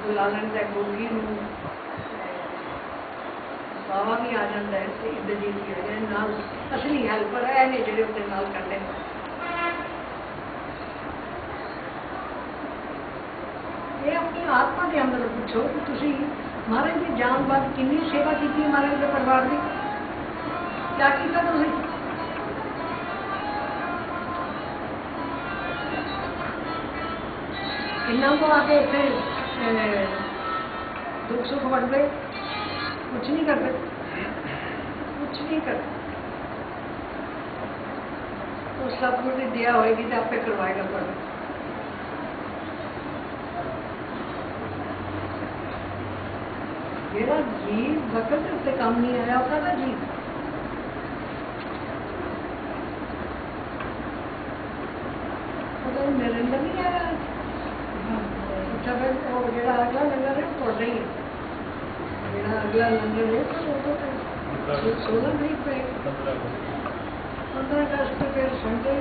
Speaker 2: बुला लेंगे गोगी बाबा भी आ जाता है, तो इंद्रजीत की वजह नाल असली हेल्पर है ने जो अपने नाल करते हैं। ये अपनी आत्मा के अंदर पूछो कि तुसी महाराज की जान बाद कितनी सेवा की महाराज के परिवार की, क्या किया तुसी? किन्ना को आके इतने दुख सुख बढ़ते, कुछ नहीं करते, कुछ नहीं करते। तो सतगुरु की दया होएगी तो आपे करवाएगा पड़ा। जेड़ा जीव वक्त उत्ते काम नहीं आया वो कहता जीव मेरे अंदर नहीं आया। अच्छा फिर वो जेड़ा अगला लंगर है थोड़ा ही है, जेड़ा अगला लंगर है तो 16 तारीख पे 15 अगस्त पे संडे